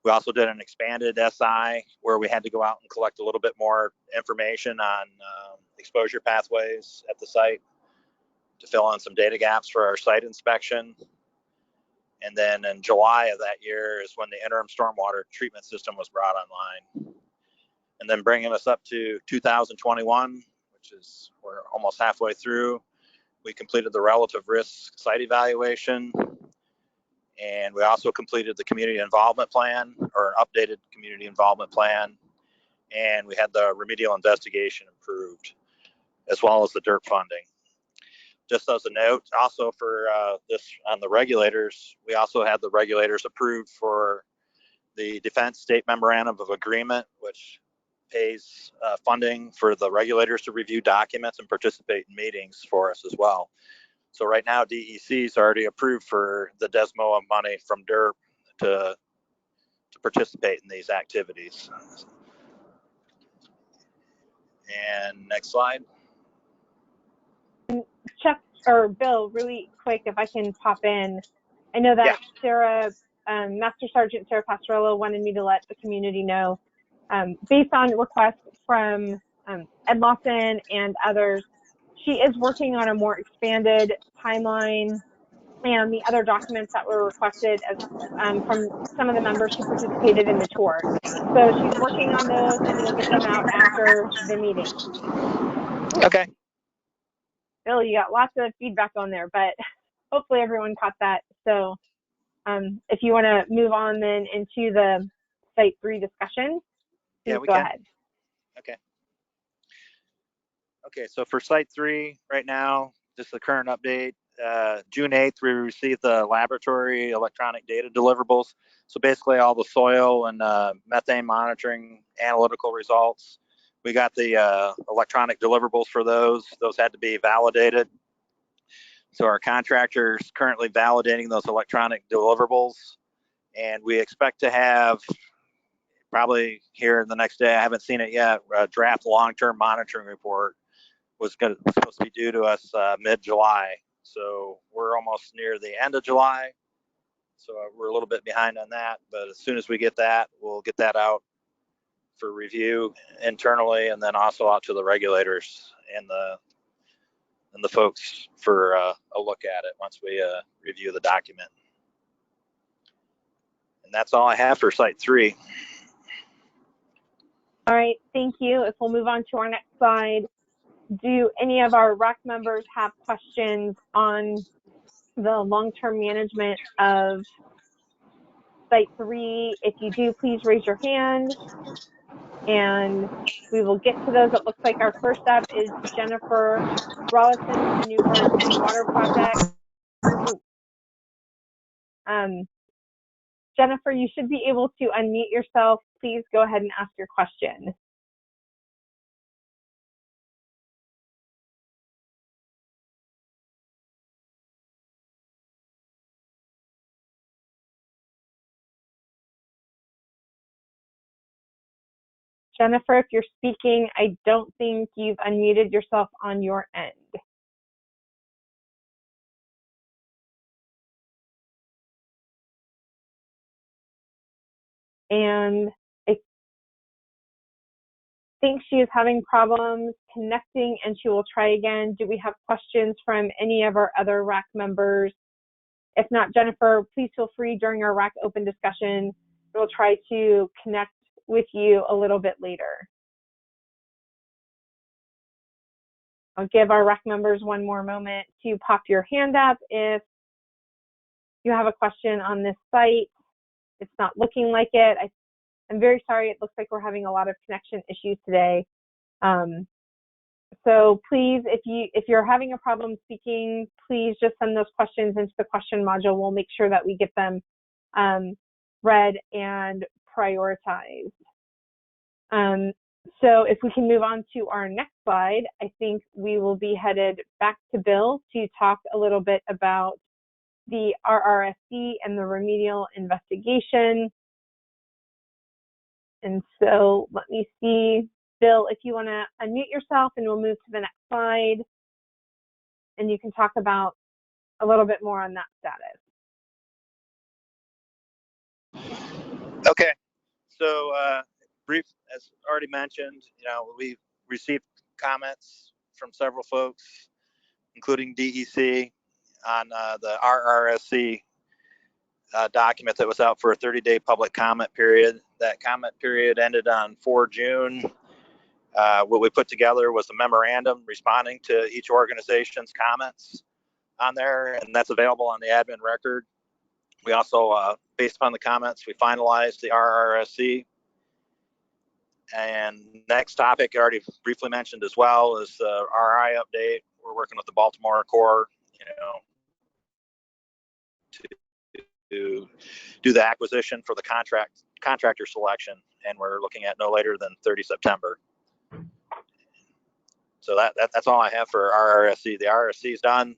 We also did an expanded SI where we had to go out and collect a little bit more information on exposure pathways at the site. to fill in some data gaps for our site inspection. And then in July of that year is when the interim stormwater treatment system was brought online. And then bringing us up to 2021, which is we're almost halfway through, we completed the relative risk site evaluation. And we also completed the community involvement plan, or an updated community involvement plan. And we had the remedial investigation approved, as well as the DIRT funding. Just as a note, also for this on the regulators, we also had the regulators approved for the Defense State Memorandum of Agreement, which pays funding for the regulators to review documents and participate in meetings for us as well. So right now, DEC is already approved for the DESMOA money from DIRT to participate in these activities. And next slide. Chuck or Bill, really quick, if I can pop in. I know that Sarah, Master Sergeant Sarah Pastorello wanted me to let the community know, based on requests from Ed Lawson and others, she is working on a more expanded timeline and the other documents that were requested as, from some of the members who participated in the tour. So she's working on those and we'll get them out after the meeting. Okay. Bill, you got lots of feedback on there, but hopefully everyone caught that. So if you want to move on then into the Site 3 discussion, please go ahead. Okay. Okay, so for Site 3 right now, just the current update. June 8th, we received the laboratory electronic data deliverables. So basically all the soil and methane monitoring analytical results. We got the electronic deliverables for those. Those had to be validated. So our contractor is currently validating those electronic deliverables. And we expect to have, probably here in the next day, I haven't seen it yet, a draft long-term monitoring report was supposed to be due to us mid-July. So we're almost near the end of July. So we're a little bit behind on that, but as soon as we get that, we'll get that out for review internally and then also out to the regulators and the folks for a look at it once we review the document. And that's all I have for Site 3. All right, thank you. If we'll move on to our next slide. Do any of our RAC members have questions on the long-term management of Site 3? If you do, please raise your hand and we will get to those. It looks like our first up is Jennifer Rollison, the Newport Clean Water Project. Jennifer, you should be able to unmute yourself. Please go ahead and ask your question. Jennifer, if you're speaking, I don't think you've unmuted yourself on your end. And I think she is having problems connecting and she will try again. Do we have questions from any of our other RAC members? If not, Jennifer, please feel free during our RAC open discussion. We'll try to connect with you a little bit later. I'll give our RAC members one more moment to pop your hand up if you have a question on this site. It's not looking like it. I'm very sorry. It looks like we're having a lot of connection issues today. So please, if you're having a problem speaking, please just send those questions into the question module. We'll make sure that we get them read and prioritized. So if we can move on to our next slide, I think we will be headed back to Bill to talk a little bit about the RRSE and the remedial investigation. And so let me see, Bill, if you want to unmute yourself and we'll move to the next slide and you can talk about a little bit more on that status. Okay, so brief, as already mentioned, we received comments from several folks including DEC, on the RRSE document that was out for a 30-day public comment period. That comment period ended on 4 June. What we put together was a memorandum responding to each organization's comments on there, and that's available on the admin record. We also, based upon the comments, we finalized the RRSE. And next topic, I already briefly mentioned as well, is the RI update. We're working with the Baltimore Corps, to do the acquisition for the contractor selection, and we're looking at no later than 30 September. So that's all I have for RRSE. The RRSE is done.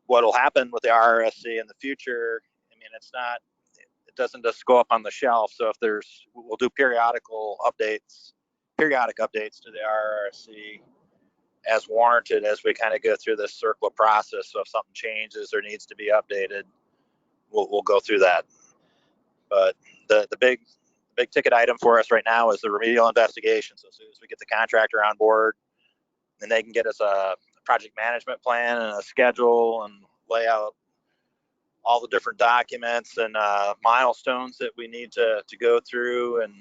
What will happen with the RRSE in the future? I mean, it doesn't just go up on the shelf. So we'll do periodic updates to the RRSE as warranted as we kind of go through this circular process. So if something changes or needs to be updated, we'll go through that. But the big ticket item for us right now is the remedial investigation. So as soon as we get the contractor on board, then they can get us a project management plan and a schedule and lay out all the different documents and milestones that we need to go through and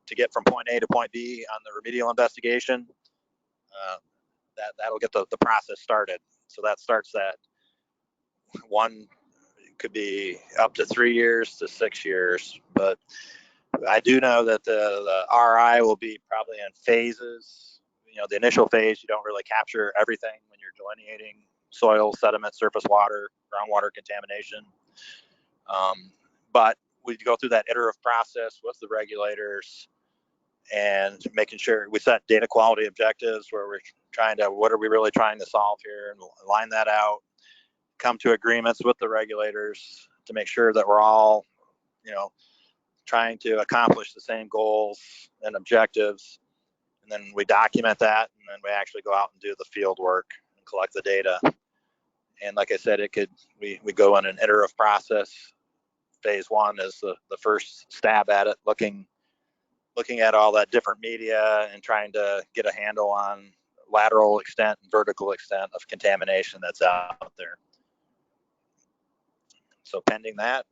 to get from point A to point B on the remedial investigation. That'll get the process started. So that starts that one. Could be up to 3 years to 6 years, but I do know that the RI will be probably in phases. The initial phase, you don't really capture everything when you're delineating soil, sediment, surface water, groundwater contamination. But we go through that iterative process with the regulators and making sure we set data quality objectives where we're what are we really trying to solve here, and line that out. Come to agreements with the regulators to make sure that we're all, trying to accomplish the same goals and objectives. And then we document that, and then we actually go out and do the field work and collect the data. And like I said, we go in an iterative process. Phase one is the first stab at it, looking at all that different media and trying to get a handle on lateral extent and vertical extent of contamination that's out there. So pending that,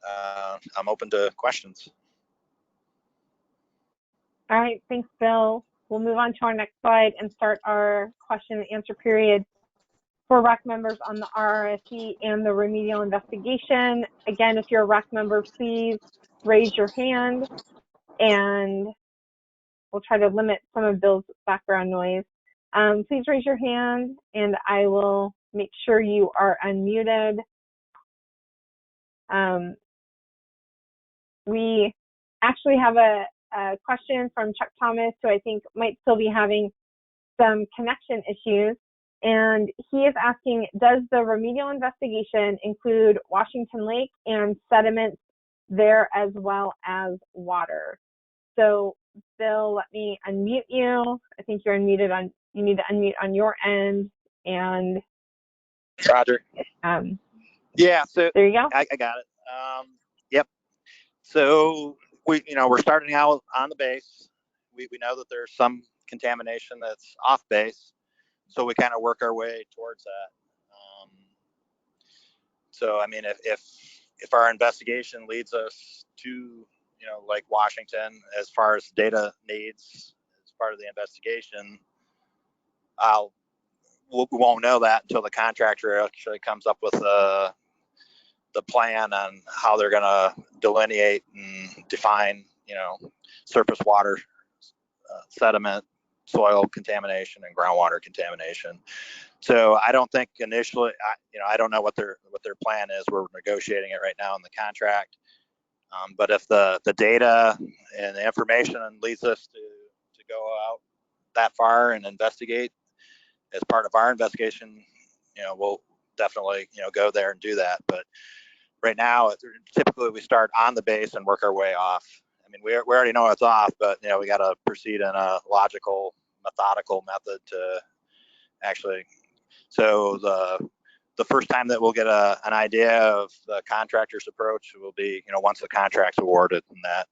I'm open to questions. All right, thanks, Bill. We'll move on to our next slide and start our question and answer period for RAC members on the RRSE and the remedial investigation. Again, if you're a RAC member, please raise your hand, and we'll try to limit some of Bill's background noise. Please raise your hand, and I will make sure you are unmuted. We actually have a question from Chuck Thomas, who I think might still be having some connection issues. And he is asking, does the remedial investigation include Washington Lake and sediments there as well as water? So Bill, let me unmute you. I think you're unmuted you need to unmute on your end. And Roger. Yeah, so there you go. I got it. Yep. So we're starting out on the base. We know that there's some contamination that's off base, so we kind of work our way towards that. So I mean, if our investigation leads us to like Washington, as far as data needs as part of the investigation, we won't know that until the contractor actually comes up with the plan on how they're going to delineate and define, surface water, sediment, soil contamination, and groundwater contamination. So I don't think initially, I don't know what their plan is. We're negotiating it right now in the contract. But if the data and the information leads us to go out that far and investigate as part of our investigation, we'll definitely, go there and do that. But right now, typically we start on the base and work our way off. I mean, we already know it's off, but we got to proceed in a logical, methodical method to actually. So the first time that we'll get an idea of the contractor's approach will be, once the contract's awarded and that.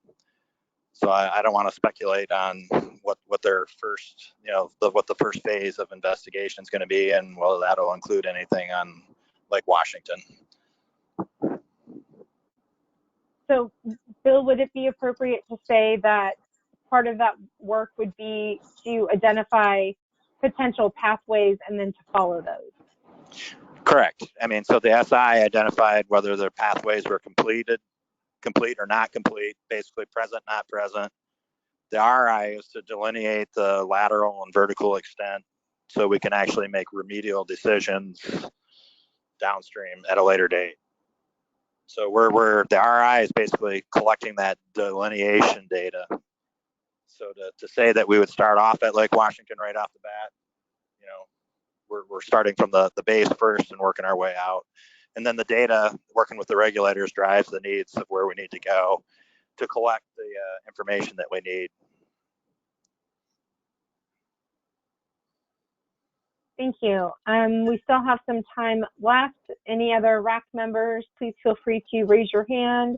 So I don't want to speculate on what their first, what the first phase of investigation is going to be, and whether that'll include anything on Lake Washington. So, Bill, would it be appropriate to say that part of that work would be to identify potential pathways and then to follow those? Correct. I mean, so the SI identified whether their pathways were complete or not complete, basically present, not present. The RI is to delineate the lateral and vertical extent so we can actually make remedial decisions downstream at a later date. So the RI is basically collecting that delineation data. So to say that we would start off at Lake Washington right off the bat, we're starting from the base first and working our way out. And then the data, working with the regulators, drives the needs of where we need to go to collect the information that we need. Thank you. We still have some time left. Any other RAC members, please feel free to raise your hand,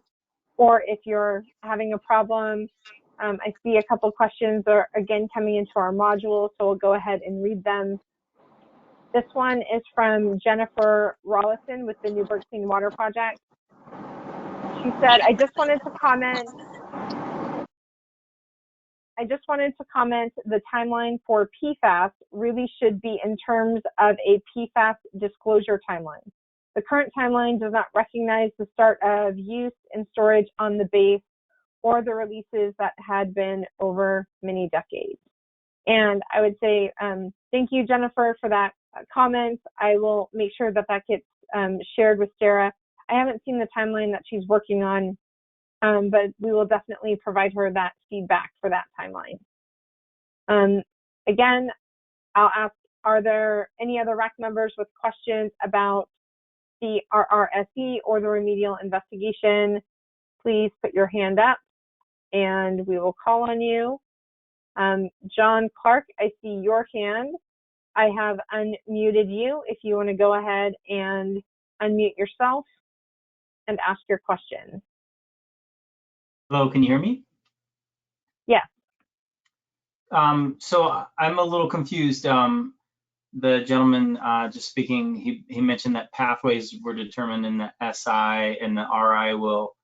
or if you're having a problem, I see a couple questions are again coming into our module, so we'll go ahead and read them. This one is from Jennifer Rollison with the Newburgh Clean Water Project. She said, I just wanted to comment the timeline for PFAS really should be in terms of a PFAS disclosure timeline. The current timeline does not recognize the start of use and storage on the base or the releases that had been over many decades. And I would say thank you, Jennifer, for that comment. I will make sure that that gets shared with Sarah. I haven't seen the timeline that she's working on, but we will definitely provide her that feedback for that timeline. Again, I'll ask, are there any other RAC members with questions about the RRSE or the remedial investigation? Please put your hand up and we will call on you. John Clark, I see your hand. I have unmuted you if you want to go ahead and unmute yourself and ask your question. Hello, can you hear me? Yes. So I'm a little confused. The gentleman just speaking, he mentioned that pathways were determined in the SI and the RI will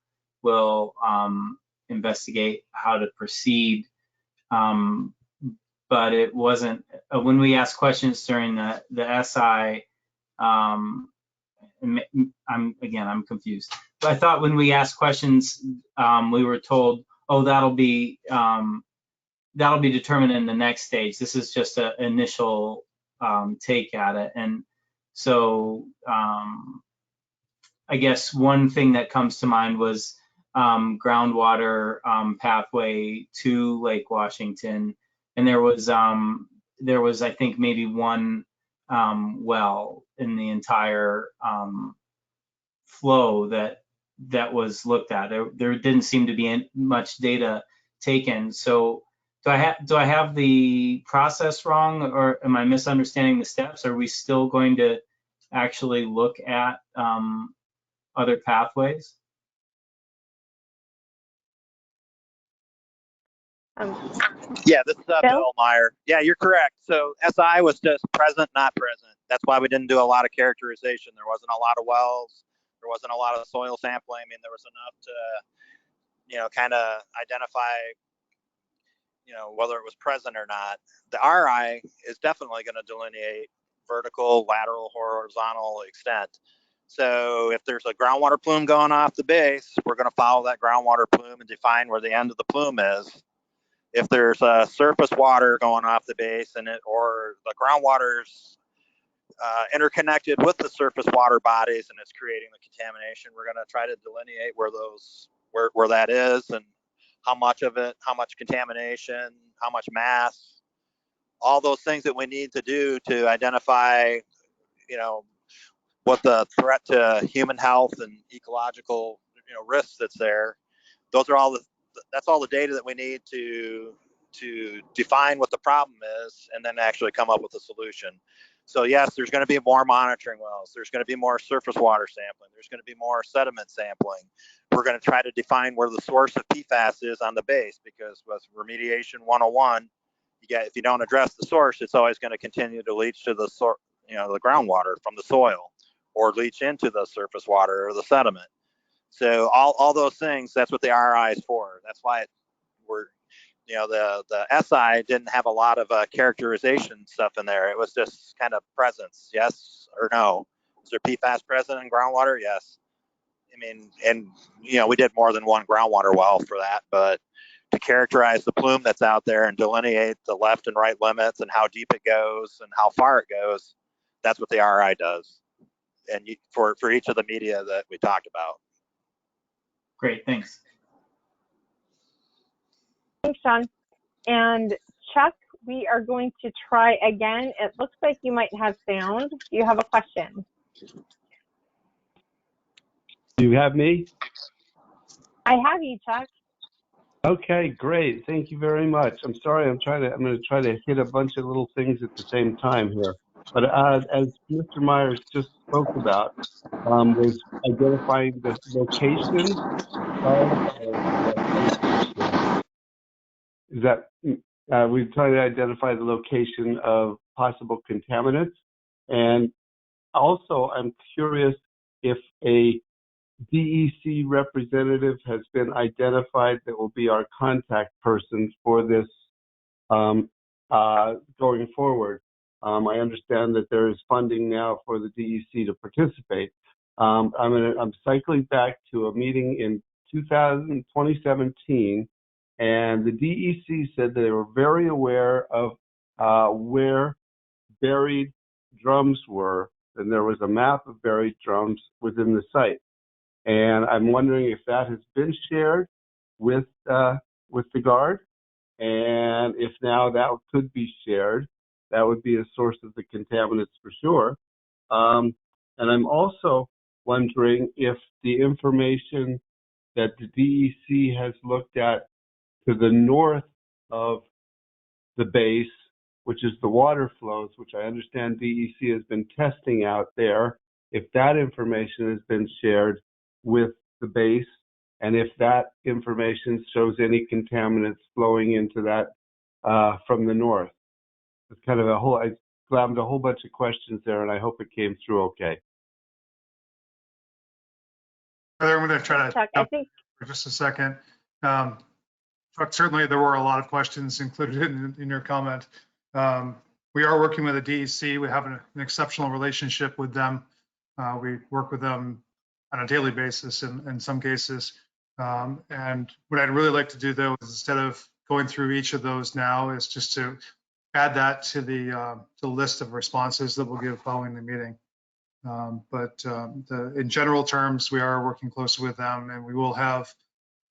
investigate how to proceed. But it wasn't, when we asked questions during the SI, I'm confused. But I thought when we asked questions, we were told, oh, that'll be determined in the next stage. This is just an initial take at it. And so I guess one thing that comes to mind was groundwater pathway to Lake Washington. And there was I think maybe one well in the entire flow that was looked at. There didn't seem to be much data taken. So do I have the process wrong, or am I misunderstanding the steps? Are we still going to actually look at other pathways? Yeah, this is Bill Meyer. Yeah, you're correct. So SI was just present, not present. That's why we didn't do a lot of characterization. There wasn't a lot of wells. There wasn't a lot of soil sampling. I mean, there was enough to, kind of identify, whether it was present or not. The RI is definitely going to delineate vertical, lateral, horizontal extent. So if there's a groundwater plume going off the base, we're going to follow that groundwater plume and define where the end of the plume is. If there's a surface water going off the base or the groundwater's interconnected with the surface water bodies and it's creating the contamination, we're going to try to delineate where that is and how much of it, how much contamination, how much mass, all those things that we need to do to identify, what the threat to human health and ecological, risks that's there. That's all the data that we need to define what the problem is and then actually come up with a solution. So yes, there's going to be more monitoring wells. There's going to be more surface water sampling. There's going to be more sediment sampling. We're we're going to try to define where the source of PFAS is on the base, because with remediation 101, if you don't address the source, it's always going to continue to leach to the the groundwater from the soil, or leach into the surface water or the sediment. So all those things, that's what the RI is for. That's why the SI didn't have a lot of characterization stuff in there. It was just kind of presence, yes or no. Is there PFAS present in groundwater? Yes. I mean, and we did more than one groundwater well for that, but to characterize the plume that's out there and delineate the left and right limits and how deep it goes and how far it goes, that's what the RI does. And for each of the media that we talked about. Great, thanks. Thanks, Sean. And Chuck, we are going to try again. It looks like you might have sound. Do you have a question? Do you have me? I have you, Chuck. Okay, great. Thank you very much. I'm sorry. I'm going to try to hit a bunch of little things at the same time here. But as Mr. Myers just spoke about, was identifying the location of we've tried to identify the location of possible contaminants, and also I'm curious if a DEC representative has been identified that will be our contact person for this going forward. I understand that there is funding now for the DEC to participate. I'm cycling back to a meeting in 2017, and the DEC said they were very aware of where buried drums were, and there was a map of buried drums within the site. And I'm wondering if that has been shared with the Guard, and if now that could be shared, that would be a source of the contaminants for sure. And I'm also wondering if the information that the DEC has looked at to the north of the base, which is the water flows, which I understand DEC has been testing out there, if that information has been shared with the base, and if that information shows any contaminants flowing into that from the north. It's kind of I slammed a whole bunch of questions there, and I hope it came through okay. I'm going to try to Chuck, I think for just a second. Chuck, certainly there were a lot of questions included in your comment. We are working with the DEC. We have an exceptional relationship with them. We work with them on a daily basis in some cases. And what I'd really like to do, though, is instead of going through each of those now, is just to add that to the list of responses that we'll give following the meeting. In general terms, we are working closely with them, and we will have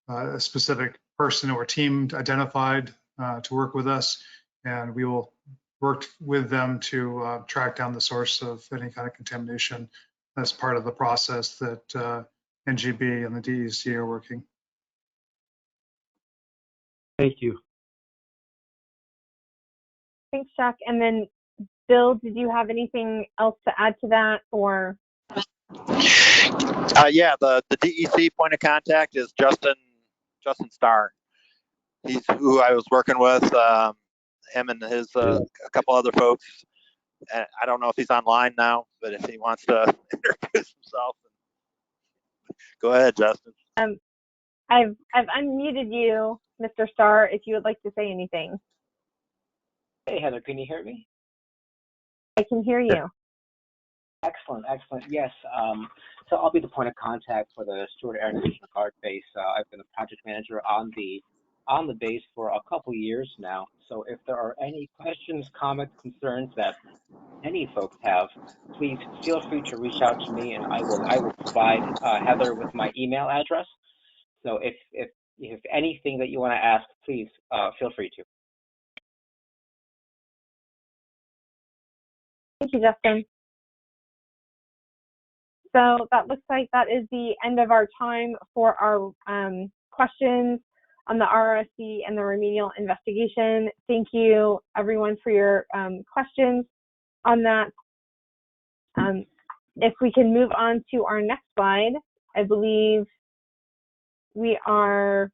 a specific person or team identified to work with us, and we will work with them to track down the source of any kind of contamination as part of the process that NGB and the DEC are working. Thank you. Thanks, Chuck. And then, Bill, did you have anything else to add to that, or? Yeah, the DEC point of contact is Justin Starr. He's who I was working with, him and his a couple other folks. I don't know if he's online now, but if he wants to introduce himself, go ahead, Justin. I've unmuted you, Mr. Starr, if you would like to say anything. Hey, Heather, can you hear me? I can hear you. Excellent, excellent. Yes, so I'll be the point of contact for the Stewart Air National Guard base. I've been a project manager on the base for a couple years now. So if there are any questions, comments, concerns that any folks have, please feel free to reach out to me, and I will provide Heather with my email address. So if anything that you want to ask, please feel free to. Thank you, Justin. So that looks like that is the end of our time for our questions on the RRSE and the remedial investigation. Thank you, everyone, for your questions on that. If we can move on to our next slide, I believe We are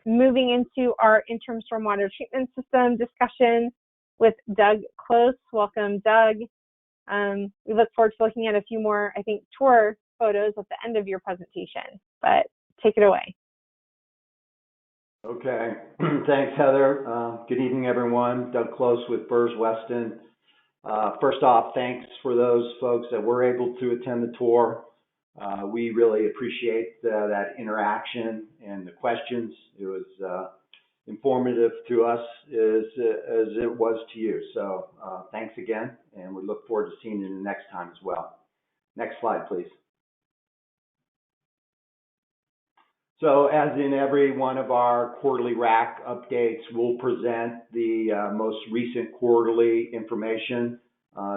moving into our interim stormwater treatment system discussion with Doug Close. Welcome, Doug. We look forward to looking at a few more, I think, tour photos at the end of your presentation, but take it away. Okay, thanks, Heather. Good evening, everyone. Doug Close with Burrs Weston. First off, thanks for those folks that were able to attend the tour. We really appreciate that interaction and the questions. It was informative to us as it was to you. So thanks again, and we look forward to seeing you the next time as well. Next slide, please. So as in every one of our quarterly RAC updates, we'll present the most recent quarterly information,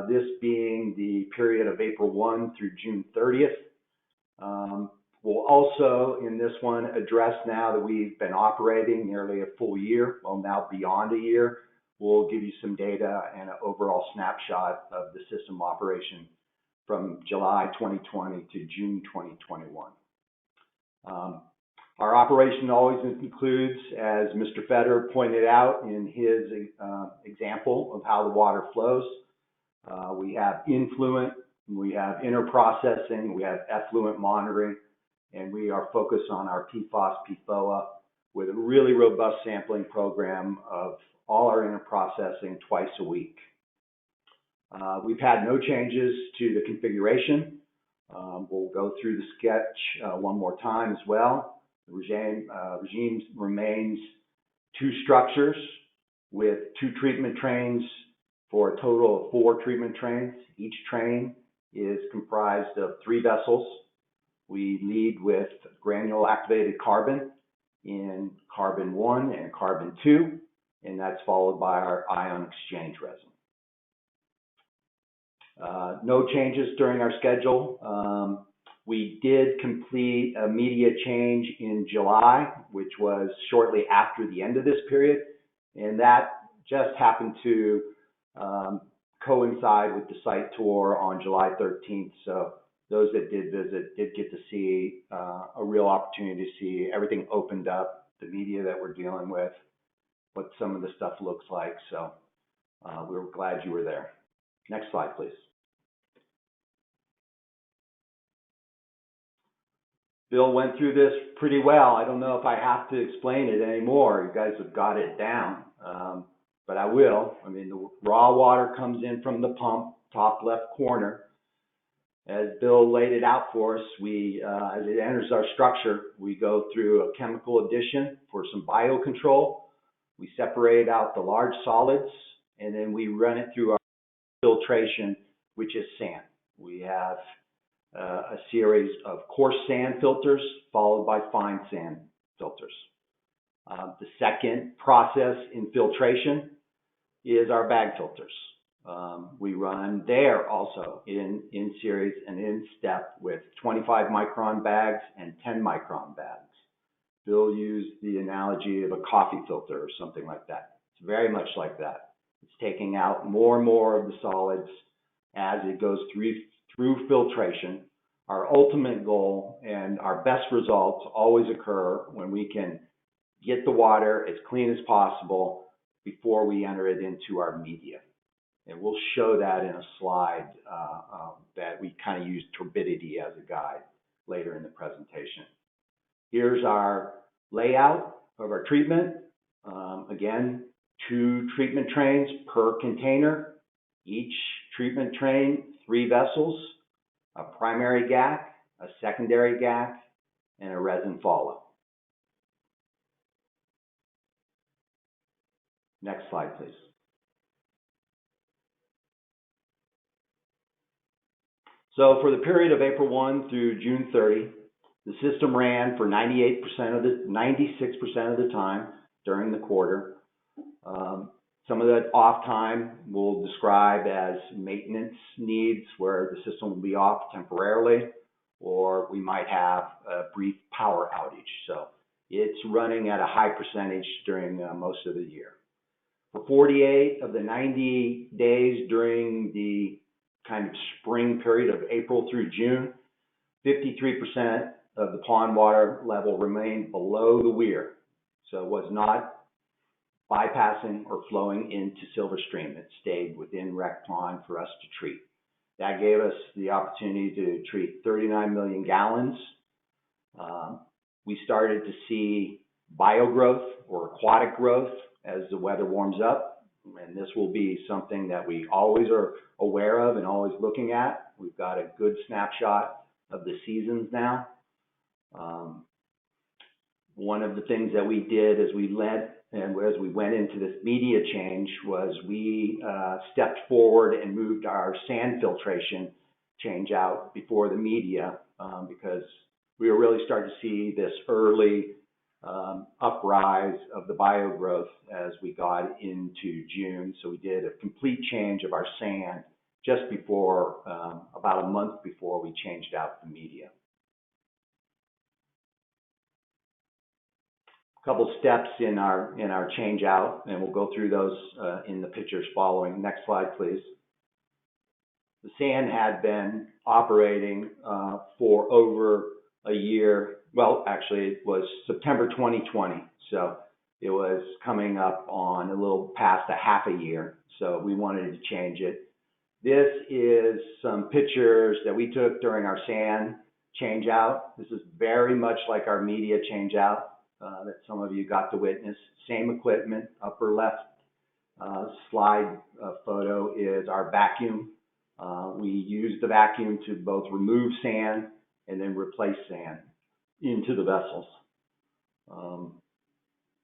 this being the period of April 1 through June 30th. We'll also, in this one, address now that we've been operating nearly a full year, well, now beyond a year, we'll give you some data and an overall snapshot of the system operation from July 2020 to June 2021. Our operation always includes, as Mr. Feder pointed out in his example of how the water flows, we have influent, we have interprocessing, we have effluent monitoring, and we are focused on our PFAS, PFOA with a really robust sampling program of all our interprocessing twice a week. We've had no changes to the configuration. We'll go through the sketch one more time as well. The regime remains 2 structures with 2 treatment trains for a total of 4 treatment trains. Each train is comprised of 3 vessels. We lead with granule activated carbon in carbon 1 and carbon 2, and that's followed by our ion exchange resin. No changes during our schedule. We did complete a media change in July, which was shortly after the end of this period, and that just happened to coincide with the site tour on July 13th. So those that did visit did get to see a real opportunity to see everything opened up, the media that we're dealing with, what some of the stuff looks like. So we were glad you were there. Next slide, please. Bill went through this pretty well. I don't know if I have to explain it anymore. You guys have got it down, but I will. I mean, the raw water comes in from the pump, top left corner. As Bill laid it out for us, as it enters our structure, we go through a chemical addition for some biocontrol. We separate out the large solids, and then we run it through our filtration, which is sand. We have a series of coarse sand filters followed by fine sand filters. The second process in filtration is our bag filters. We run there also in series and in step with 25 micron bags and 10 micron bags. Bill used the analogy of a coffee filter or something like that. It's very much like that. It's taking out more and more of the solids as it goes through filtration. Our ultimate goal and our best results always occur when we can get the water as clean as possible before we enter it into our media. And we'll show that in a slide that we kind of use turbidity as a guide later in the presentation. Here's our layout of our treatment. Again, 2 treatment trains per container. Each treatment train, 3 vessels, a primary GAC, a secondary GAC, and a resin follow. Next slide, please. So for the period of April 1 through June 30, the system ran for 96% of the time during the quarter. Some of that off time we'll describe as maintenance needs, where the system will be off temporarily, or we might have a brief power outage. So it's running at a high percentage during most of the year. For 48 of the 90 days during the kind of spring period of April through June, 53% of the pond water level remained below the weir, so it was not bypassing or flowing into Silver Stream. It stayed within REC pond for us to treat. That gave us the opportunity to treat 39 million gallons. We started to see biogrowth or aquatic growth as the weather warms up, and this will be something that we always are aware of and always looking at. We've got a good snapshot of the seasons now. One of the things that we did as we led and as we went into this media change was we stepped forward and moved our sand filtration change out before the media because we were really starting to see this early uprise of the biogrowth as we got into June. So we did a complete change of our sand just before, about a month before we changed out the media. Couple steps in our change out, and we'll go through those in the pictures following. Next slide, please. The sand had been operating for over a year. Well, actually, it was September 2020, so it was coming up on a little past a half a year. So we wanted to change it. This is some pictures that we took during our sand change out. This is very much like our media change out. That some of you got to witness. Same equipment. Upper left slide photo is our vacuum. We use the vacuum to both remove sand and then replace sand into the vessels.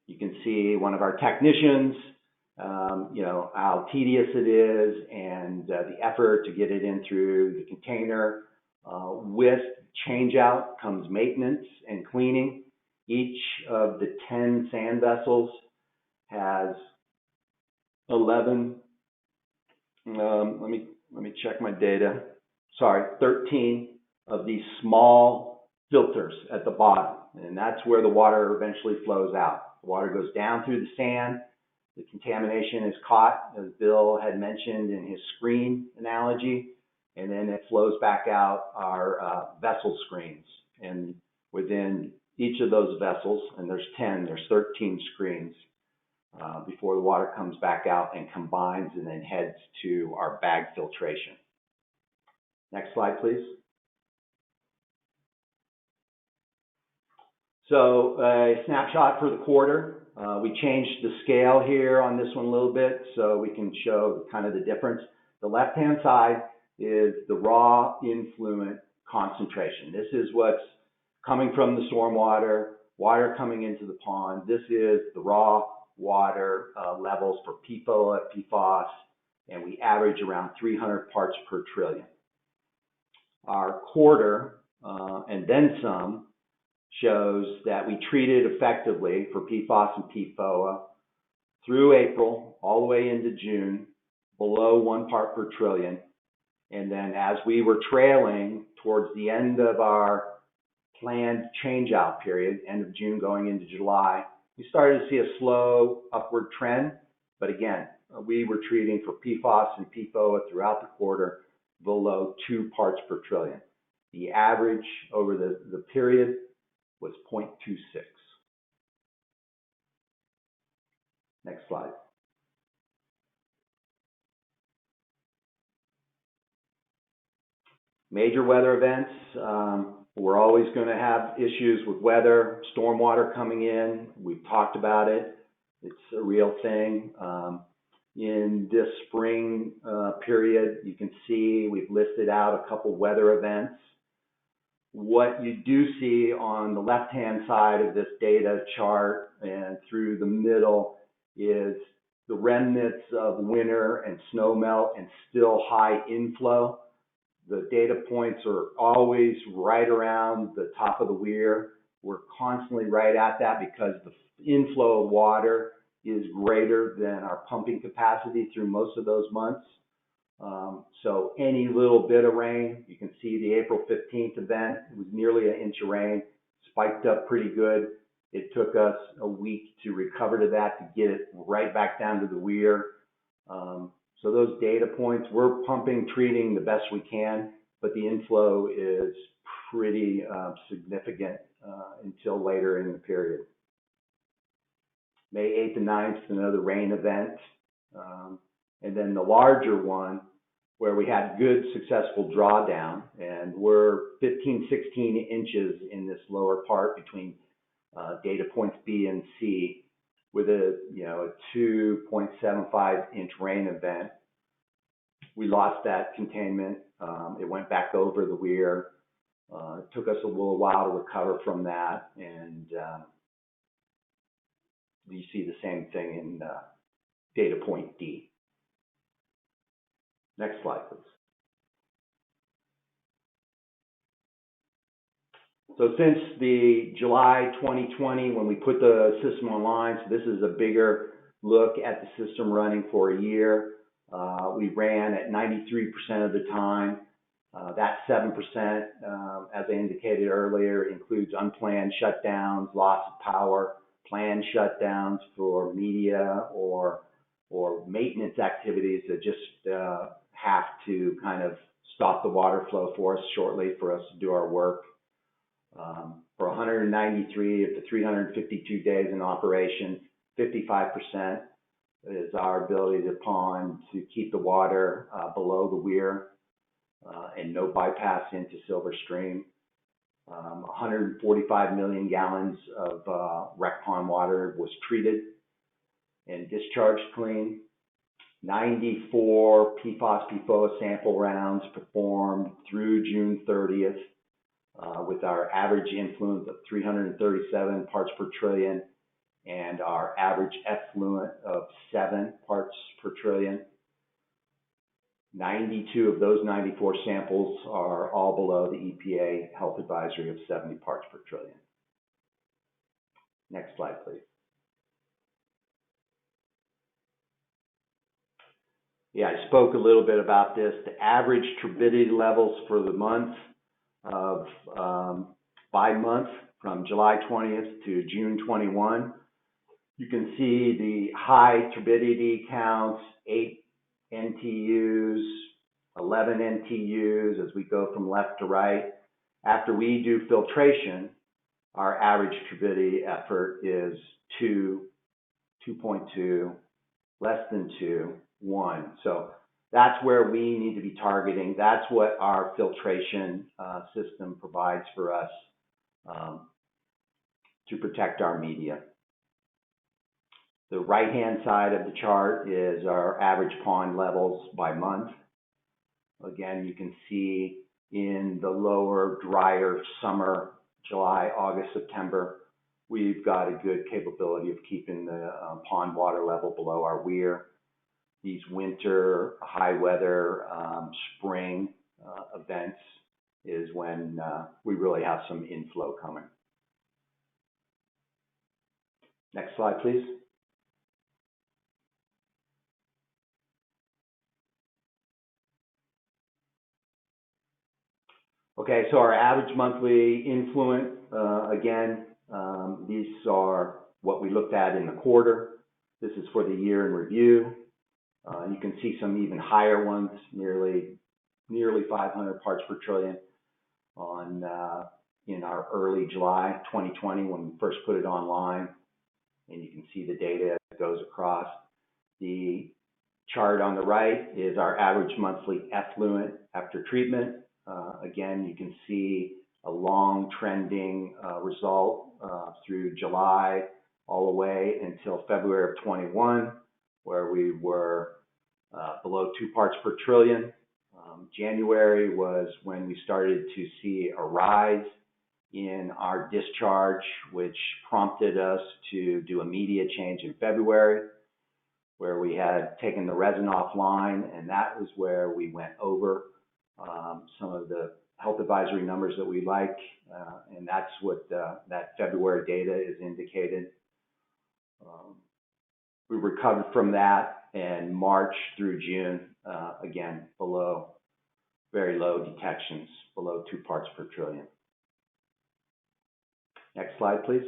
You can see one of our technicians, you know, how tedious it is and the effort to get it in through the container. With change out comes maintenance and cleaning. Each of the 10 sand vessels has 11, let me check my data. Sorry, 13 of these small filters at the bottom. And that's where the water eventually flows out. The water goes down through the sand. The contamination is caught, as Bill had mentioned in his screen analogy, and then it flows back out our vessel screens. And within each of those vessels, and there's 10, there's 13 screens before the water comes back out and combines and then heads to our bag filtration. Next slide, please. So a snapshot for the quarter. We changed the scale here on this one a little bit so we can show kind of the difference. The left-hand side is the raw influent concentration. This is what's coming from the stormwater, water coming into the pond. This is the raw water levels for PFOA, PFAS, and we average around 300 parts per trillion. Our quarter, and then some, shows that we treated effectively for PFAS and PFOA through April, all the way into June, below 1 part per trillion. And then as we were trailing towards the end of our planned change out period, end of June going into July, we started to see a slow upward trend. But again, we were treating for PFAS and PFOA throughout the quarter below 2 parts per trillion. The average over the period was 0.26. Next slide. Major weather events. We're always going to have issues with weather, stormwater coming in. We've talked about it. It's a real thing. In this spring period, you can see we've listed out a couple weather events. What you do see on the left-hand side of this data chart and through the middle is the remnants of winter and snow melt and still high inflow. The data points are always right around the top of the weir. We're constantly right at that because the inflow of water is greater than our pumping capacity through most of those months. So any little bit of rain, you can see the April 15th event, it was nearly an inch of rain, spiked up pretty good. It took us a week to recover to that, to get it right back down to the weir. So those data points, we're pumping, treating the best we can, but the inflow is pretty significant until later in the period. May 8th and 9th, another rain event. And then the larger one, where we had good successful drawdown, and we're 15, 16 inches in this lower part between data points B and C, with a 2.75 inch rain event. We lost that containment. It went back over the weir. It took us a little while to recover from that, and you see the same thing in data point D. Next slide, please. So since the July 2020, when we put the system online, so this is a bigger look at the system running for a year. We ran at 93% of the time. That 7%, as I indicated earlier, includes unplanned shutdowns, loss of power, planned shutdowns for media or maintenance activities that just have to kind of stop the water flow for us shortly for us to do our work. For 193 of the 352 days in operation, 55% is our ability to pond to keep the water below the weir and no bypass into Silver Stream. 145 million gallons of rec pond water was treated and discharged clean. 94 PFAS/PFOA sample rounds performed through June 30th with our average influent of 337 parts per trillion and our average effluent of 7 parts per trillion. 92 of those 94 samples are all below the EPA health advisory of 70 parts per trillion. Next slide, please. Yeah, I spoke a little bit about this. The average turbidity levels for the month of by month from July 20th to June 21. You can see the high turbidity counts, 8 NTUs, 11 NTUs as we go from left to right. After we do filtration, our average turbidity effort is 2, 2.2, less than 2, 1. So that's where we need to be targeting. That's what our filtration system provides for us to protect our media. The right-hand side of the chart is our average pond levels by month. Again, you can see in the lower, drier summer, July, August, September, we've got a good capability of keeping the pond water level below our weir. These winter, high weather, spring events is when we really have some inflow coming. Next slide, please. Okay, so our average monthly influent, again, these are what we looked at in the quarter. This is for the year in review. You can see some even higher ones, nearly 500 parts per trillion on in our early July 2020 when we first put it online. And you can see the data as it goes across. The chart on the right is our average monthly effluent after treatment. Again, you can see a long trending result through July all the way until February of 21, where we were below 2 parts per trillion. January was when we started to see a rise in our discharge, which prompted us to do a media change in February, where we had taken the resin offline, and that was where we went over some of the health advisory numbers that we like, and that's what that February data is indicated. We recovered from that, and March through June, again, below, very low detections, below 2 parts per trillion. Next slide, please.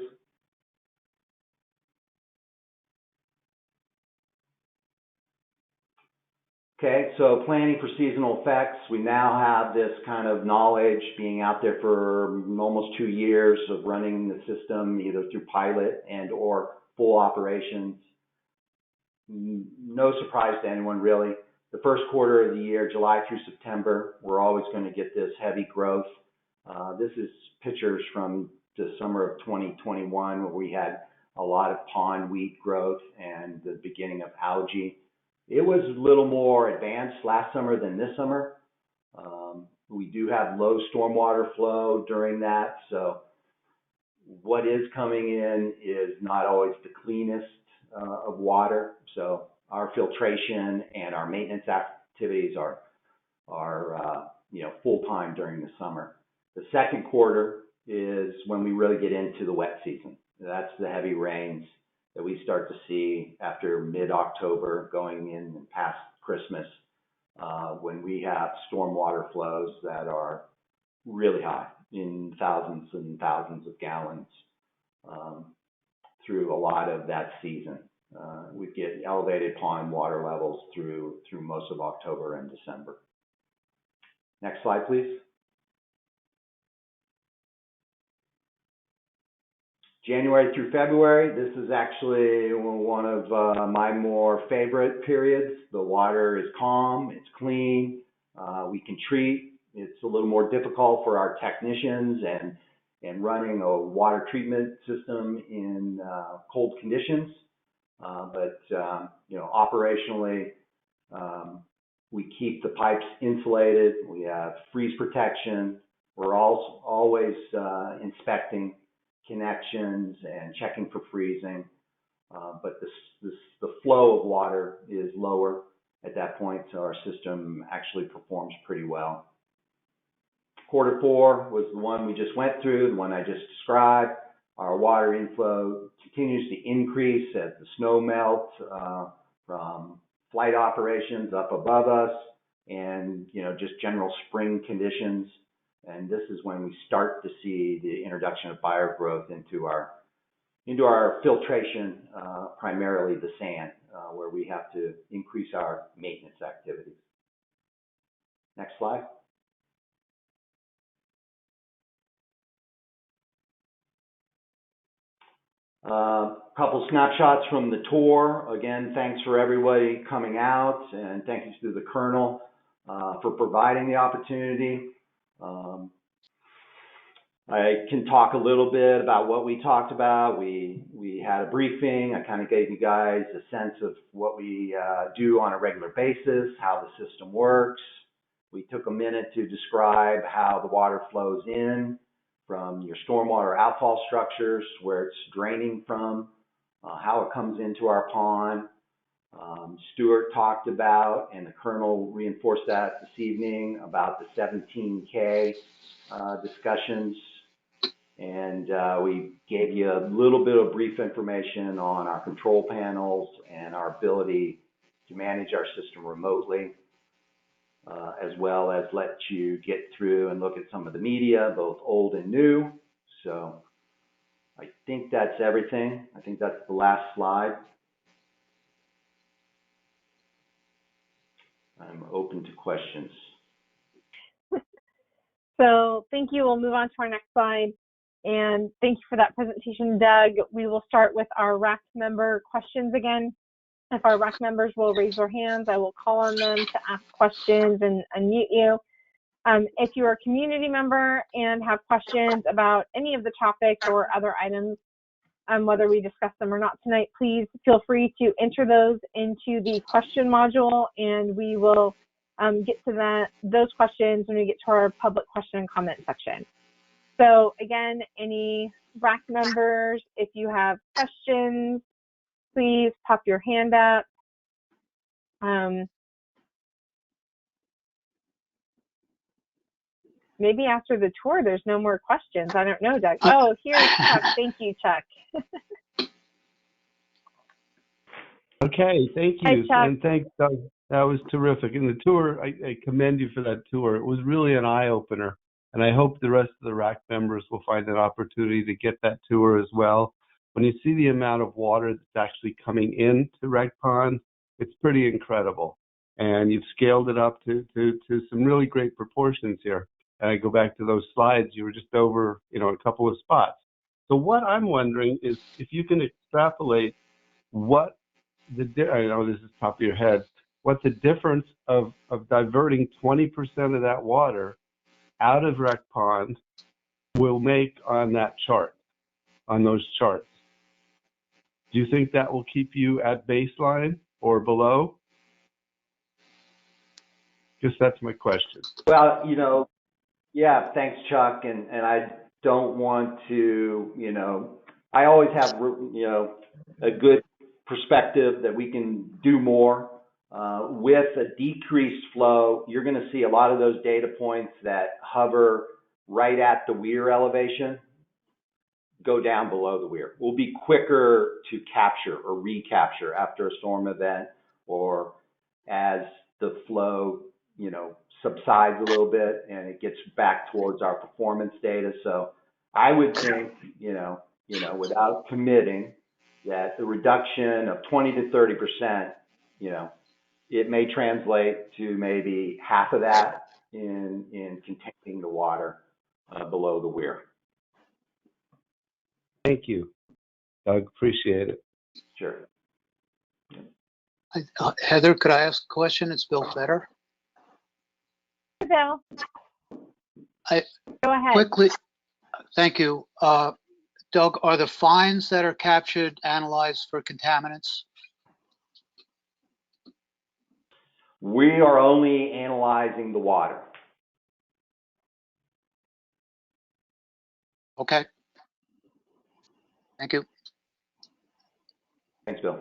Okay, so planning for seasonal effects. We now have this kind of knowledge being out there for almost 2 years of running the system either through pilot and or full operations. No surprise to anyone really. The first quarter of the year, July through September, we're always going to get this heavy growth. This is pictures from the summer of 2021 where we had a lot of pond weed growth and the beginning of algae. It was a little more advanced last summer than this summer. We do have low stormwater flow during that, so what is coming in is not always the cleanest of water. So our filtration and our maintenance activities are full time during the summer. The second quarter is when we really get into the wet season. That's the heavy rains that we start to see after mid-October going in and past Christmas, when we have stormwater flows that are really high in thousands and thousands of gallons through a lot of that season. We get elevated pond water levels through most of October and December. Next slide, please. January through February, this is actually one of my more favorite periods. The water is calm, it's clean, we can treat. It's a little more difficult for our technicians and running a water treatment system in cold conditions. But operationally, we keep the pipes insulated. We have freeze protection. We're always inspecting connections and checking for freezing, but the flow of water is lower at that point, so our system actually performs pretty well. Quarter 4 was the one we just went through, the one I just described. Our water inflow continues to increase as the snow melts from flight operations up above us and just general spring conditions. And this is when we start to see the introduction of fire growth into our filtration, primarily the sand, where we have to increase our maintenance activities. Next slide. Couple snapshots from the tour. Again, thanks for everybody coming out, and thank you to the Colonel for providing the opportunity. I can talk a little bit about what we talked about. We had a briefing. I kind of gave you guys a sense of what we do on a regular basis, how the system works. We took a minute to describe how the water flows in from your stormwater outfall structures, where it's draining from, how it comes into our pond. Stewart talked about, and the Colonel reinforced that this evening, about the 17K discussions. And we gave you a little bit of brief information on our control panels and our ability to manage our system remotely, as well as let you get through and look at some of the media, both old and new. So I think that's everything. I think that's the last slide. I'm open to questions. So thank you. We'll move on to our next slide. And thank you for that presentation, Doug. We will start with our RAC member questions again. If our RAC members will raise their hands, I will call on them to ask questions and unmute you. If you're a community member and have questions about any of the topics or other items, whether we discuss them or not tonight, please feel free to enter those into the question module, and we will get to those questions when we get to our public question and comment section. So again, any RAC members, if you have questions, please pop your hand up. Maybe after the tour, there's no more questions. I don't know, Doug. Oh, here's Chuck. Thank you, Chuck. Okay, thank you. Hi, Chuck. And thanks, Doug. That was terrific. And the tour, I commend you for that tour. It was really an eye-opener. And I hope the rest of the RAC members will find an opportunity to get that tour as well. When you see the amount of water that's actually coming into RAC Pond, it's pretty incredible. and you've scaled it up to some really great proportions here. And I go back to those slides, you were just over, a couple of spots. So what I'm wondering is if you can extrapolate what I know this is top of your head, what the difference of diverting 20% of that water out of rec pond will make on that chart, on those charts. Do you think that will keep you at baseline or below? Guess that's my question. Well, yeah, thanks, Chuck. And I don't want to, I always have, a good perspective that we can do more. With a decreased flow, you're going to see a lot of those data points that hover right at the weir elevation go down below the weir. We'll be quicker to capture or recapture after a storm event, or as the flow, subsides a little bit and it gets back towards our performance data. So I would think, without committing, that the reduction of 20 to 30%, it may translate to maybe half of that in containing the water below the weir. Thank you, Doug. Appreciate it. Sure. Heather, could I ask a question? It's Bill Fetter. Bill. Go ahead. Quickly, thank you. Doug, are the fines that are captured analyzed for contaminants? We are only analyzing the water. Okay. Thank you. Thanks, Bill.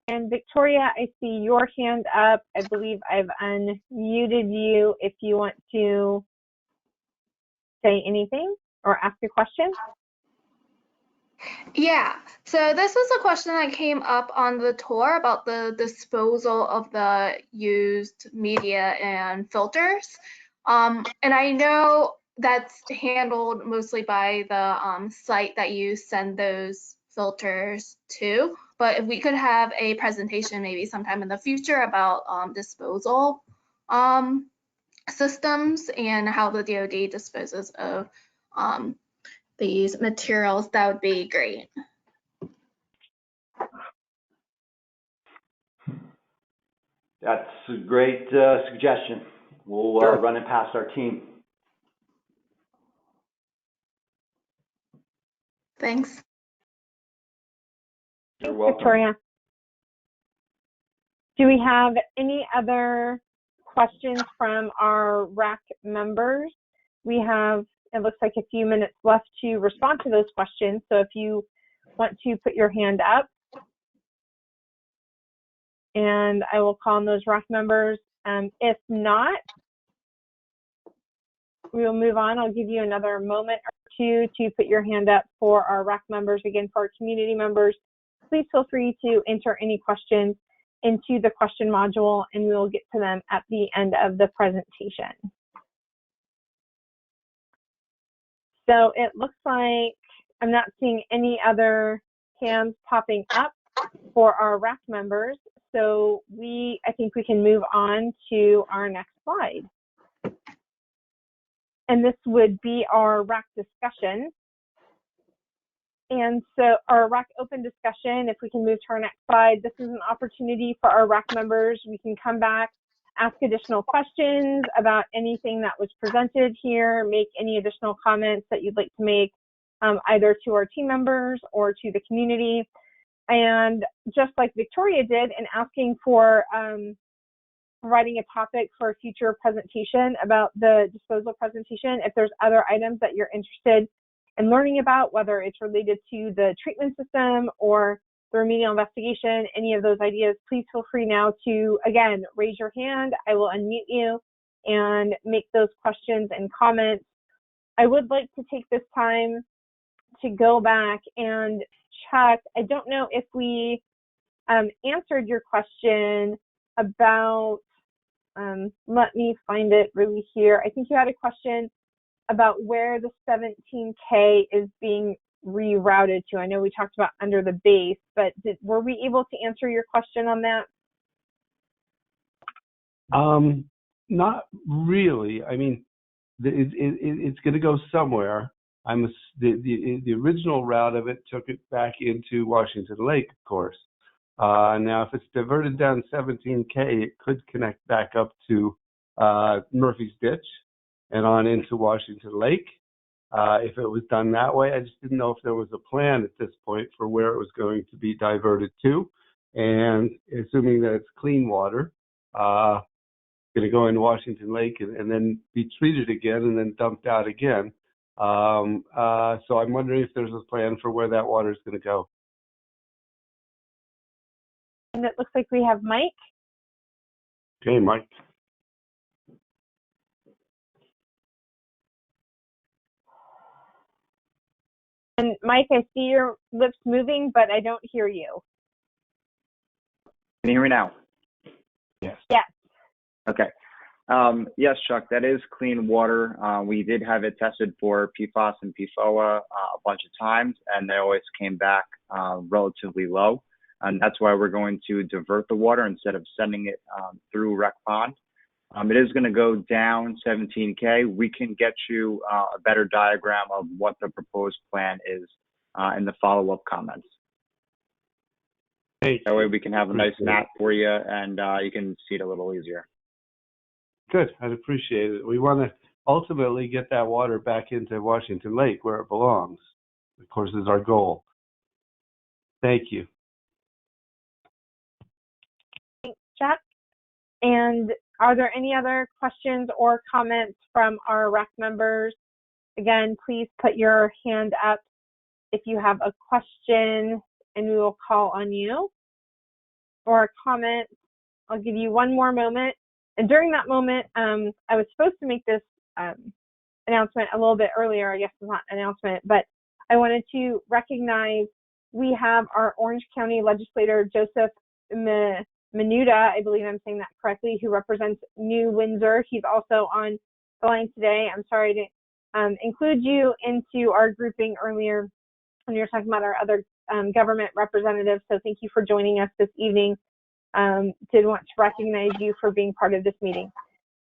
And Victoria, I see your hand up. I believe I've unmuted you if you want to say anything or ask a question. Yeah, so this was a question that came up on the tour about the disposal of the used media and filters. And I know that's handled mostly by the site that you send those filters to, but if we could have a presentation maybe sometime in the future about disposal systems and how the DoD disposes of these materials, that would be great. That's a great suggestion. We'll run it past our team. Thanks. You're welcome. Victoria. Do we have any other questions from our RAC members? We have, it looks like, a few minutes left to respond to those questions. So if you want to put your hand up, and I will call on those RAC members. If not, we will move on. I'll give you another moment or two to put your hand up for our RAC members. Again, for our community members, please feel free to enter any questions into the question module, and we will get to them at the end of the presentation. So it looks like I'm not seeing any other hands popping up for our RAC members. So I think we can move on to our next slide. And this would be our RAC discussion. And so our RAC open discussion, if we can move to our next slide, this is an opportunity for our RAC members. We can come back, ask additional questions about anything that was presented here, make any additional comments that you'd like to make either to our team members or to the community. And just like Victoria did in asking for providing a topic for a future presentation about the disposal presentation, if there's other items that you're interested in learning about, whether it's related to the treatment system or the remedial investigation, any of those ideas, please feel free now to, again, raise your hand. I will unmute you and make those questions and comments. I would like to take this time to go back and check. I don't know if we answered your question about, let me find it really here. I think you had a question about where the 17K is being rerouted to. I know we talked about under the base, but were we able to answer your question on that? Not really. I mean, it's going to go somewhere. The original route of it took it back into Washington Lake, of course. Now, if it's diverted down 17K, it could connect back up to Murphy's Ditch and on into Washington Lake. If it was done that way, I just didn't know if there was a plan at this point for where it was going to be diverted to. And assuming that it's clean water, going to go into Washington Lake and then be treated again and then dumped out again. So I'm wondering if there's a plan for where that water is going to go. And it looks like we have Mike. Okay, Mike. And Mike, I see your lips moving, but I don't hear you. Can you hear me now? Yes. Yes. Okay. Yes, Chuck, that is clean water. We did have it tested for PFAS and PFOA a bunch of times, and they always came back relatively low. And that's why we're going to divert the water instead of sending it through Rec Pond. It is going to go down 17K. We can get you a better diagram of what the proposed plan is in the follow-up comments. That way we can have a nice map for you and you can see it a little easier. Good, I'd appreciate it. We want to ultimately get that water back into Washington Lake where it belongs, of course, is our goal. Thank you. Thanks, Chuck. And are there any other questions or comments from our RAC members? Again, please put your hand up if you have a question and we will call on you. Or a comment. I'll give you one more moment. And during that moment, I was supposed to make this announcement a little bit earlier. I guess it's not an announcement, but I wanted to recognize we have our Orange County legislator, Joseph Menuda, I believe I'm saying that correctly, who represents New Windsor. He's also on the line today. I'm sorry to include you into our grouping earlier when you were talking about our other government representatives. So thank you for joining us this evening. Did want to recognize you for being part of this meeting.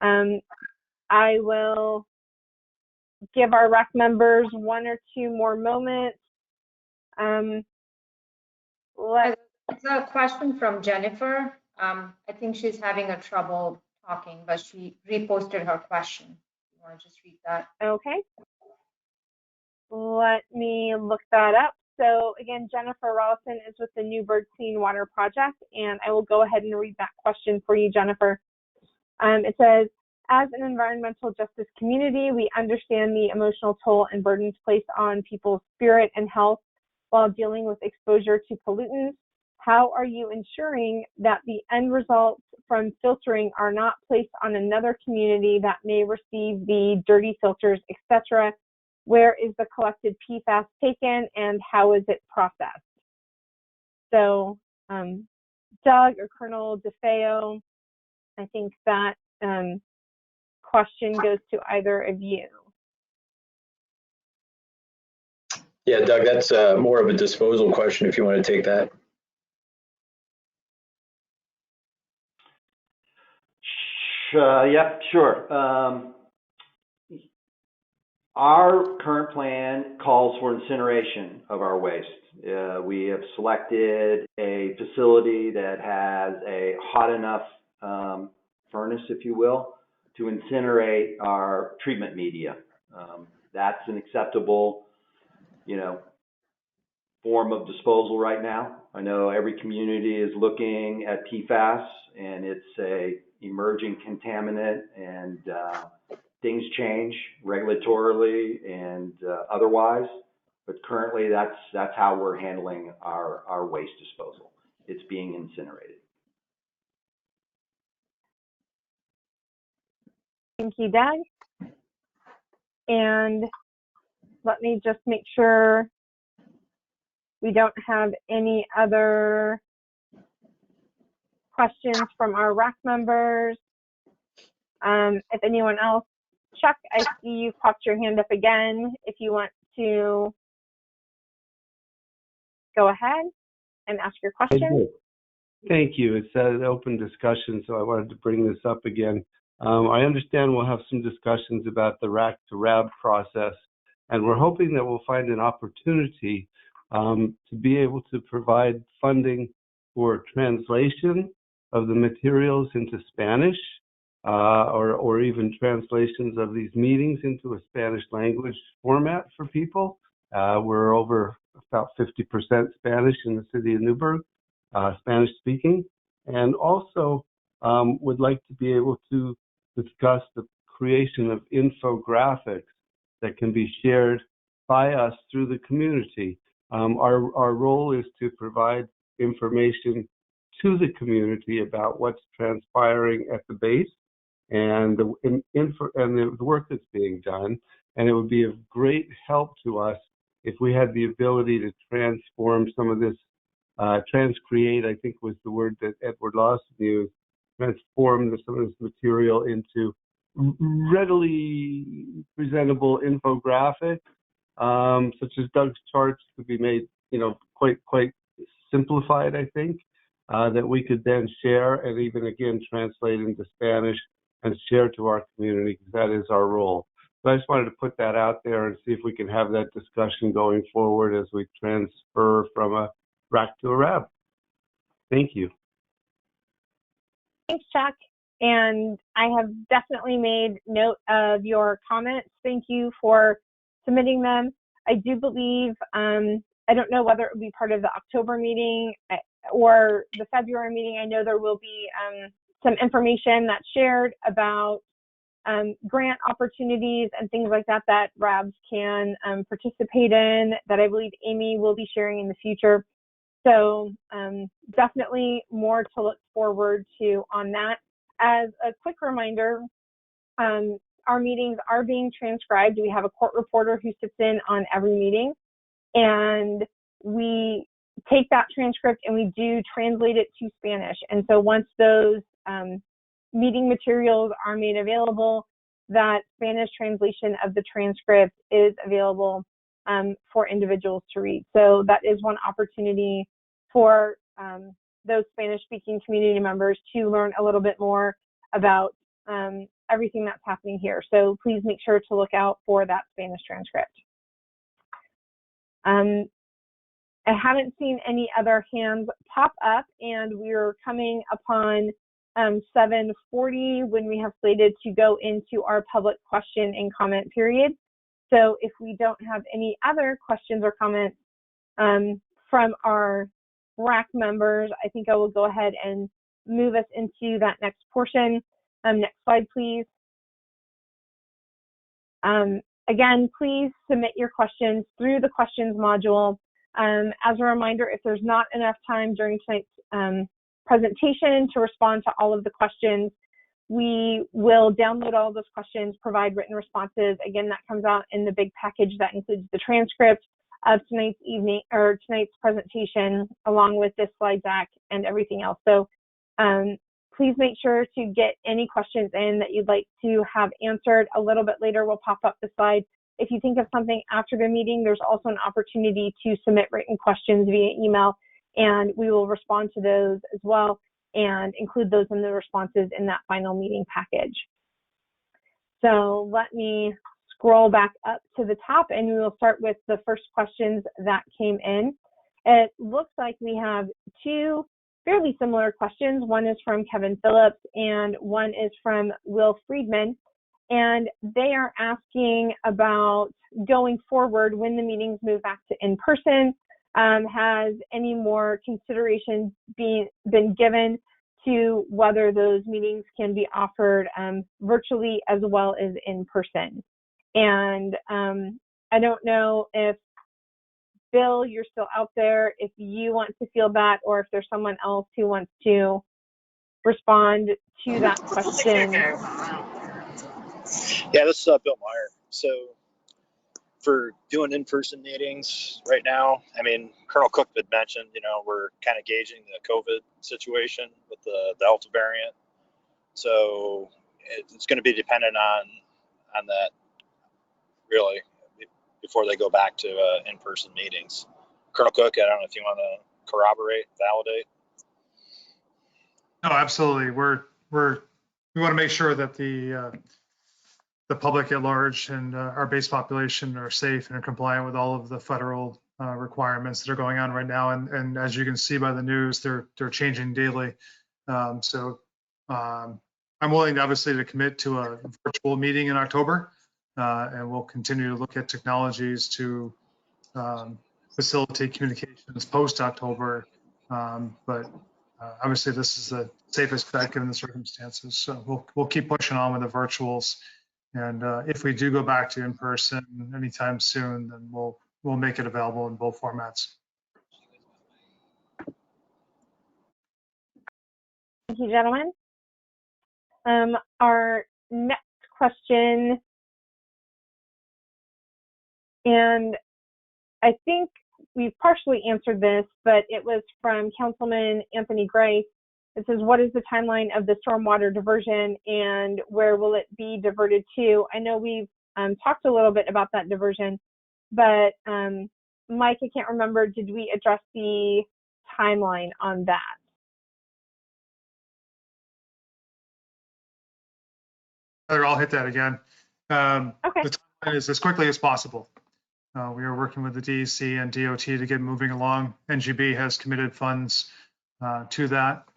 I will give our RAC members 1 or 2 more moments. There's a question from Jennifer. I think she's having a trouble talking, but she reposted her question. You want to just read that? Okay. Let me look that up. So again, Jennifer Rollison is with the Newburgh Clean Water Project, and I will go ahead and read that question for you, Jennifer. It says, as an environmental justice community, we understand the emotional toll and burdens placed on people's spirit and health while dealing with exposure to pollutants. How are you ensuring that the end results from filtering are not placed on another community that may receive the dirty filters, etc.? Where is the collected PFAS taken and how is it processed? So Doug or Colonel DeFeo, I think that question goes to either of you. Yeah, Doug, that's more of a disposal question if you want to take that. Yeah, sure. Our current plan calls for incineration of our waste. We have selected a facility that has a hot enough furnace, if you will, to incinerate our treatment media. That's an acceptable, form of disposal right now. I know every community is looking at PFAS, and it's a emerging contaminant, and things change regulatorily and otherwise, but currently that's how we're handling our waste disposal. It's being incinerated. Thank you, Doug. And let me just make sure we don't have any other questions from our RAC members. If anyone else, Chuck, I see you popped your hand up again. If you want to go ahead and ask your question. Thank you. It's an open discussion, so I wanted to bring this up again. I understand we'll have some discussions about the RAC to RAB process, and we're hoping that we'll find an opportunity to be able to provide funding for translation of the materials into Spanish, or even translations of these meetings into a Spanish language format for people. We're over about 50% Spanish in the city of Newburgh, Spanish speaking, and also would like to be able to discuss the creation of infographics that can be shared by us through the community. Our role is to provide information to the community about what's transpiring at the base and the work that's being done. And it would be of great help to us if we had the ability to transform some of this, transcreate, I think was the word that Edward Lawson used, transform some of this material into readily presentable infographics, such as Doug's charts could be made, quite simplified, I think, that we could then share and even again translate into Spanish and share to our community, because that is our role. So I just wanted to put that out there and see if we can have that discussion going forward as we transfer from a RAC to a RAB. Thank you. Thanks, Chuck. And I have definitely made note of your comments. Thank you for submitting them. I do believe, I don't know whether it will be part of the October meeting or the February meeting. I know there will be some information that's shared about grant opportunities and things like that that RABs can participate in, that I believe Amy will be sharing in the future. So definitely more to look forward to on that. As a quick reminder, our meetings are being transcribed. We have a court reporter who sits in on every meeting, and we take that transcript and we do translate it to Spanish. And so once those meeting materials are made available, that Spanish translation of the transcript is available for individuals to read. So that is one opportunity for those Spanish-speaking community members to learn a little bit more about everything that's happening here. So please make sure to look out for that Spanish transcript. I haven't seen any other hands pop up, and we're coming upon 7:40 when we have slated to go into our public question and comment period. So if we don't have any other questions or comments from our RAC members, I think I will go ahead and move us into that next portion. Next slide, please. Again, please submit your questions through the questions module. As a reminder, if there's not enough time during tonight's presentation to respond to all of the questions, we will download all of those questions, provide written responses. Again, that comes out in the big package that includes the transcript of tonight's presentation, along with this slide deck and everything else. So please make sure to get any questions in that you'd like to have answered. A little bit later, we'll pop up the slide. If you think of something after the meeting, there's also an opportunity to submit written questions via email, and we will respond to those as well and include those in the responses in that final meeting package. So let me scroll back up to the top, and we will start with the first questions that came in. It looks like we have two fairly similar questions. One is from Kevin Phillips and one is from Will Friedman. And they are asking about going forward when the meetings move back to in-person. Has any more consideration been given to whether those meetings can be offered virtually as well as in person? And I don't know if Bill, you're still out there, if you want to field that, or if there's someone else who wants to respond to that question. Yeah, this is Bill Meyer. So for doing in-person meetings right now, I mean, Colonel Cook had mentioned, we're kind of gauging the COVID situation with the Delta variant. So it's going to be dependent on that, really, before they go back to in-person meetings. Colonel Cook, I don't know if you want to corroborate, validate. No, absolutely. We want to make sure that the public at large and our base population are safe and are compliant with all of the federal requirements that are going on right now. And as you can see by the news, they're changing daily. I'm willing, obviously, to commit to a virtual meeting in October, and we'll continue to look at technologies to facilitate communications post-October. But obviously, this is the safest bet given the circumstances. So we'll keep pushing on with the virtuals. And if we do go back to in-person anytime soon, then we'll make it available in both formats. Thank you, gentlemen. Our next question, and I think we've partially answered this, but it was from Councilman Anthony Gray. It says, what is the timeline of the stormwater diversion and where will it be diverted to? I know we've talked a little bit about that diversion, but Mike, I can't remember, did we address the timeline on that? I'll hit that again. Okay. The timeline is as quickly as possible. We are working with the DEC and DOT to get moving along. NGB has committed funds to that.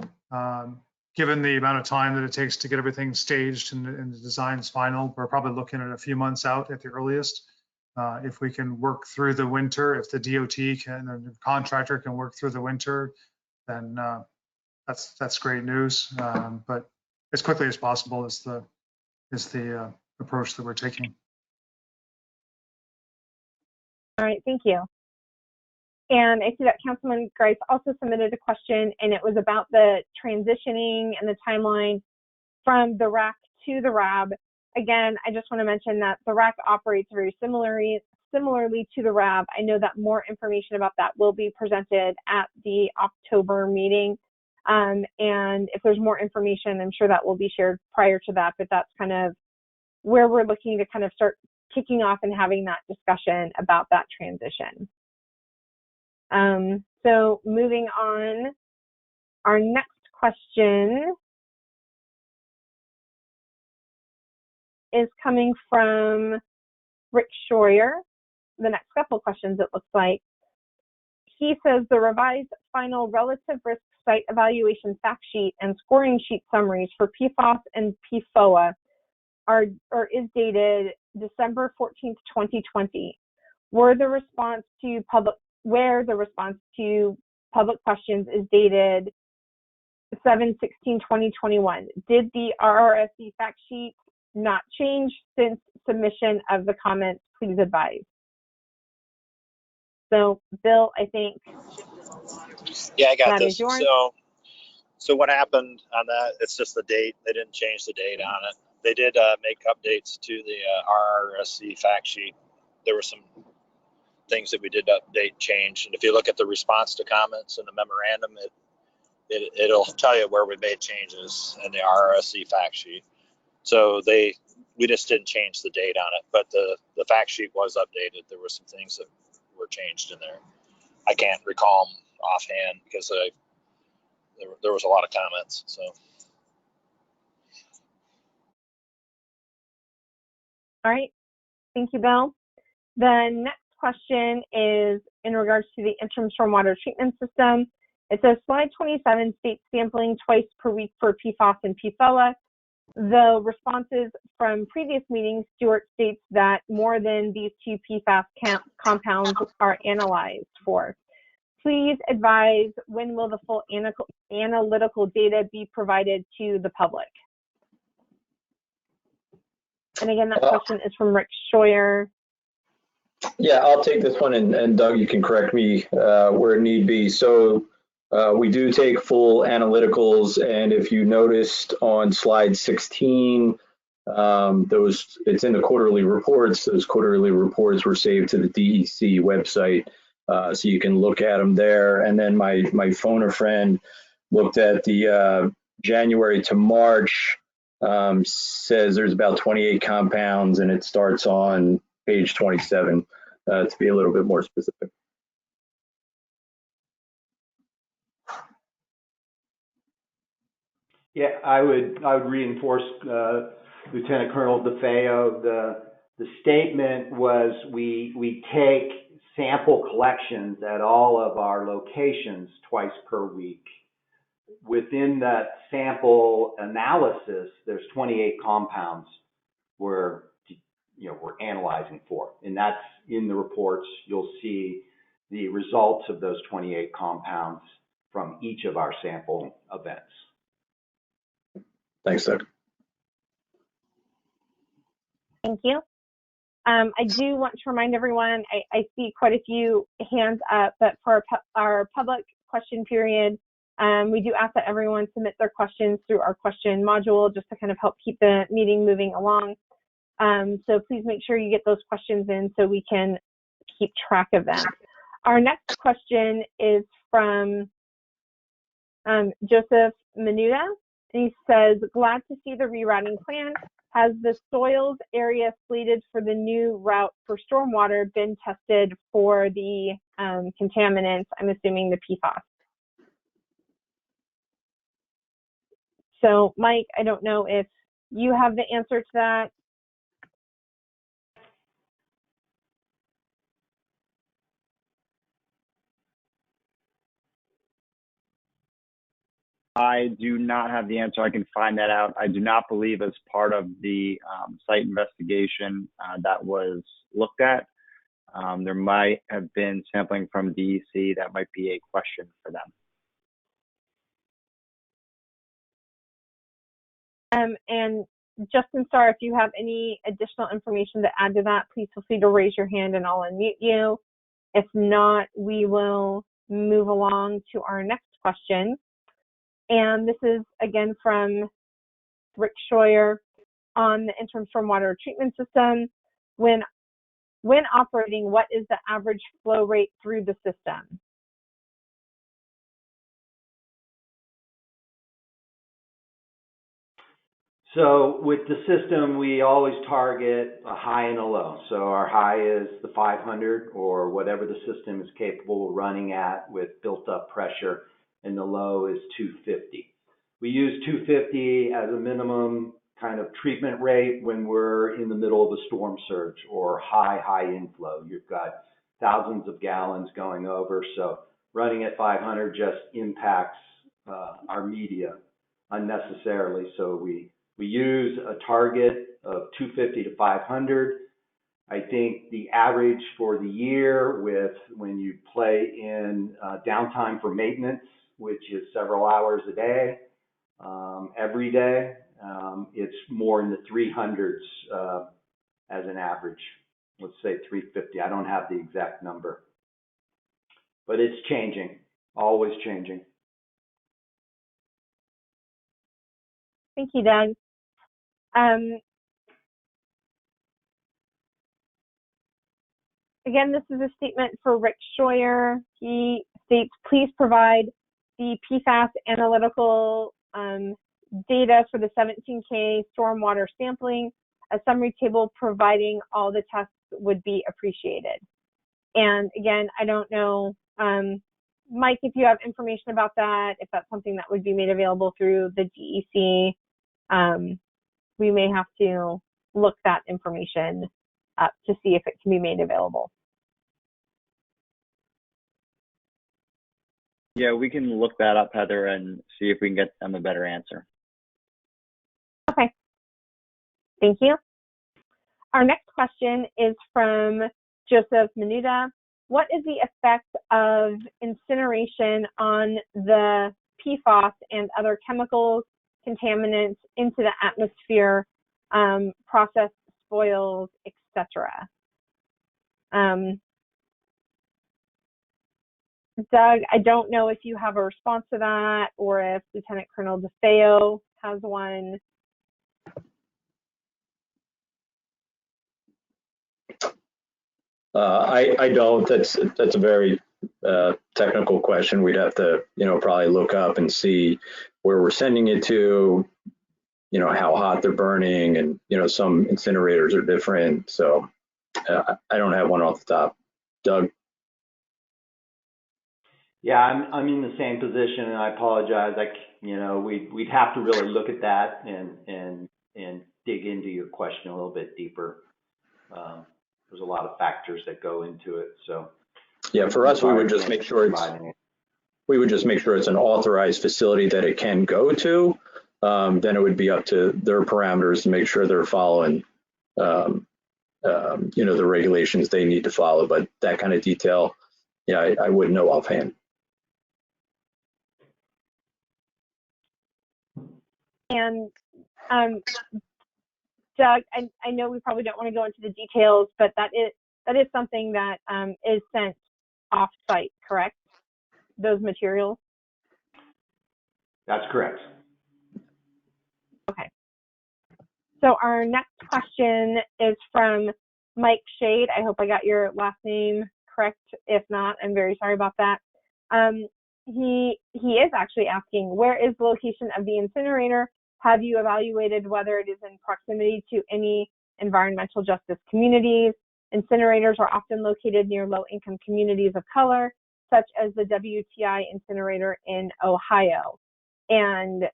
Given the amount of time that it takes to get everything staged and the design's final, we're probably looking at a few months out at the earliest. If we can work through the winter, if the DOT and the contractor can work through the winter, then that's great news. But as quickly as possible is the approach that we're taking. All right, thank you. And I see that Councilman Grice also submitted a question, and it was about the transitioning and the timeline from the RAC to the RAB. Again, I just want to mention that the RAC operates very similarly to the RAB. I know that more information about that will be presented at the October meeting. And if there's more information, I'm sure that will be shared prior to that, but that's kind of where we're looking to kind of start kicking off and having that discussion about that transition. So moving on, our next question is coming from Rick Schroyer. The next couple of questions, it looks like. He says the revised final relative risk site evaluation fact sheet and scoring sheet summaries for PFAS and PFOA is dated December 14th, 2020. Where the response to public questions is dated 7/16/2021. Did the RRSE fact sheet not change since submission of the comments? Please advise. So, Bill, I think. Yeah, I got that this. is yours. So what happened on that? It's just the date. They didn't change the date on it. They did make updates to the RRSE fact sheet. There were some things that we did update, change, and if you look at the response to comments in the memorandum, it'll tell you where we made changes in the RRSE fact sheet. So we just didn't change the date on it, but the fact sheet was updated. There were some things that were changed in there. I can't recall them offhand because there was a lot of comments. So. All right, thank you, Bill. The next question is in regards to the interim stormwater treatment system. It says slide 27 states sampling twice per week for PFAS and PFOA. The responses from previous meetings, Stewart states that more than these two PFAS compounds are analyzed for. Please advise when will the full analytical data be provided to the public? And again, that question is from Rick Schroyer. Yeah, I'll take this one, and Doug, you can correct me where need be. So we do take full analyticals, and if you noticed on slide 16, it's in the quarterly reports. Those quarterly reports were saved to the DEC website, so you can look at them there. And then my phone a friend looked at the January to March, says there's about 28 compounds, and it starts on page 27, to be a little bit more specific. Yeah, I would reinforce Lieutenant Colonel DeFeo. The statement was we take sample collections at all of our locations twice per week. Within that sample analysis, there's 28 compounds we're analyzing for, and that's in the reports. You'll see the results of those 28 compounds from each of our sample events. Thanks, Doug. Thank you. I do want to remind everyone, I see quite a few hands up, but for our public question period, we do ask that everyone submit their questions through our question module just to kind of help keep the meeting moving along. So please make sure you get those questions in so we can keep track of them. Our next question is from Joseph Menuda. He says, glad to see the rerouting plan. Has the soils area slated for the new route for stormwater been tested for the contaminants, I'm assuming the PFAS? So Mike, I don't know if you have the answer to that. I do not have the answer. I can find that out. I do not believe as part of the site investigation that was looked at. There might have been sampling from DEC. That might be a question for them. And Justin Starr, if you have any additional information to add to that, please feel free to raise your hand and I'll unmute you. If not, we will move along to our next question. And this is again from Rick Scheuer on the interim stormwater treatment system. When operating, what is the average flow rate through the system? So with the system, we always target a high and a low. So our high is the 500 or whatever the system is capable of running at with built up pressure, and the low is 250. We use 250 as a minimum kind of treatment rate when we're in the middle of a storm surge or high inflow. You've got thousands of gallons going over, so running at 500 just impacts our media unnecessarily. So we use a target of 250 to 500. I think the average for the year with when you play in downtime for maintenance, which is several hours a day, every day, it's more in the 300s as an average. Let's say 350. I don't have the exact number, but it's changing, always changing. Thank you, Doug. Again, this is a statement for Rick Scheuer. He states, please provide the PFAS analytical data for the 17K stormwater sampling. A summary table providing all the tests would be appreciated. And again, I don't know, Mike, if you have information about that, if that's something that would be made available through the DEC, we may have to look that information up to see if it can be made available. Yeah, we can look that up, Heather, and see if we can get them a better answer. Okay. Thank you. Our next question is from Joseph Menuda. What is the effect of incineration on the PFAS and other chemicals, contaminants into the atmosphere, processed spoils, etc.? Doug, I don't know if you have a response to that or if Lieutenant Colonel DeFeo has one. I don't. That's a very technical question. We'd have to, probably look up and see where we're sending it to, how hot they're burning, and some incinerators are different. So I don't have one off the top. Doug? Yeah, I'm in the same position, and I apologize. We'd have to really look at that and dig into your question a little bit deeper. There's a lot of factors that go into it, so. Yeah, for us, we would just make sure it's an authorized facility that it can go to. Then it would be up to their parameters to make sure they're following, the regulations they need to follow. But that kind of detail, yeah, I wouldn't know offhand. And Doug, I know we probably don't want to go into the details, but that is something that is sent off-site, correct? Those materials? That's correct. Okay. So our next question is from Mike Shade. I hope I got your last name correct. If not, I'm very sorry about that. He is actually asking, where is the location of the incinerator? Have you evaluated whether it is in proximity to any environmental justice communities? Incinerators are often located near low-income communities of color, such as the WTI incinerator in Ohio. And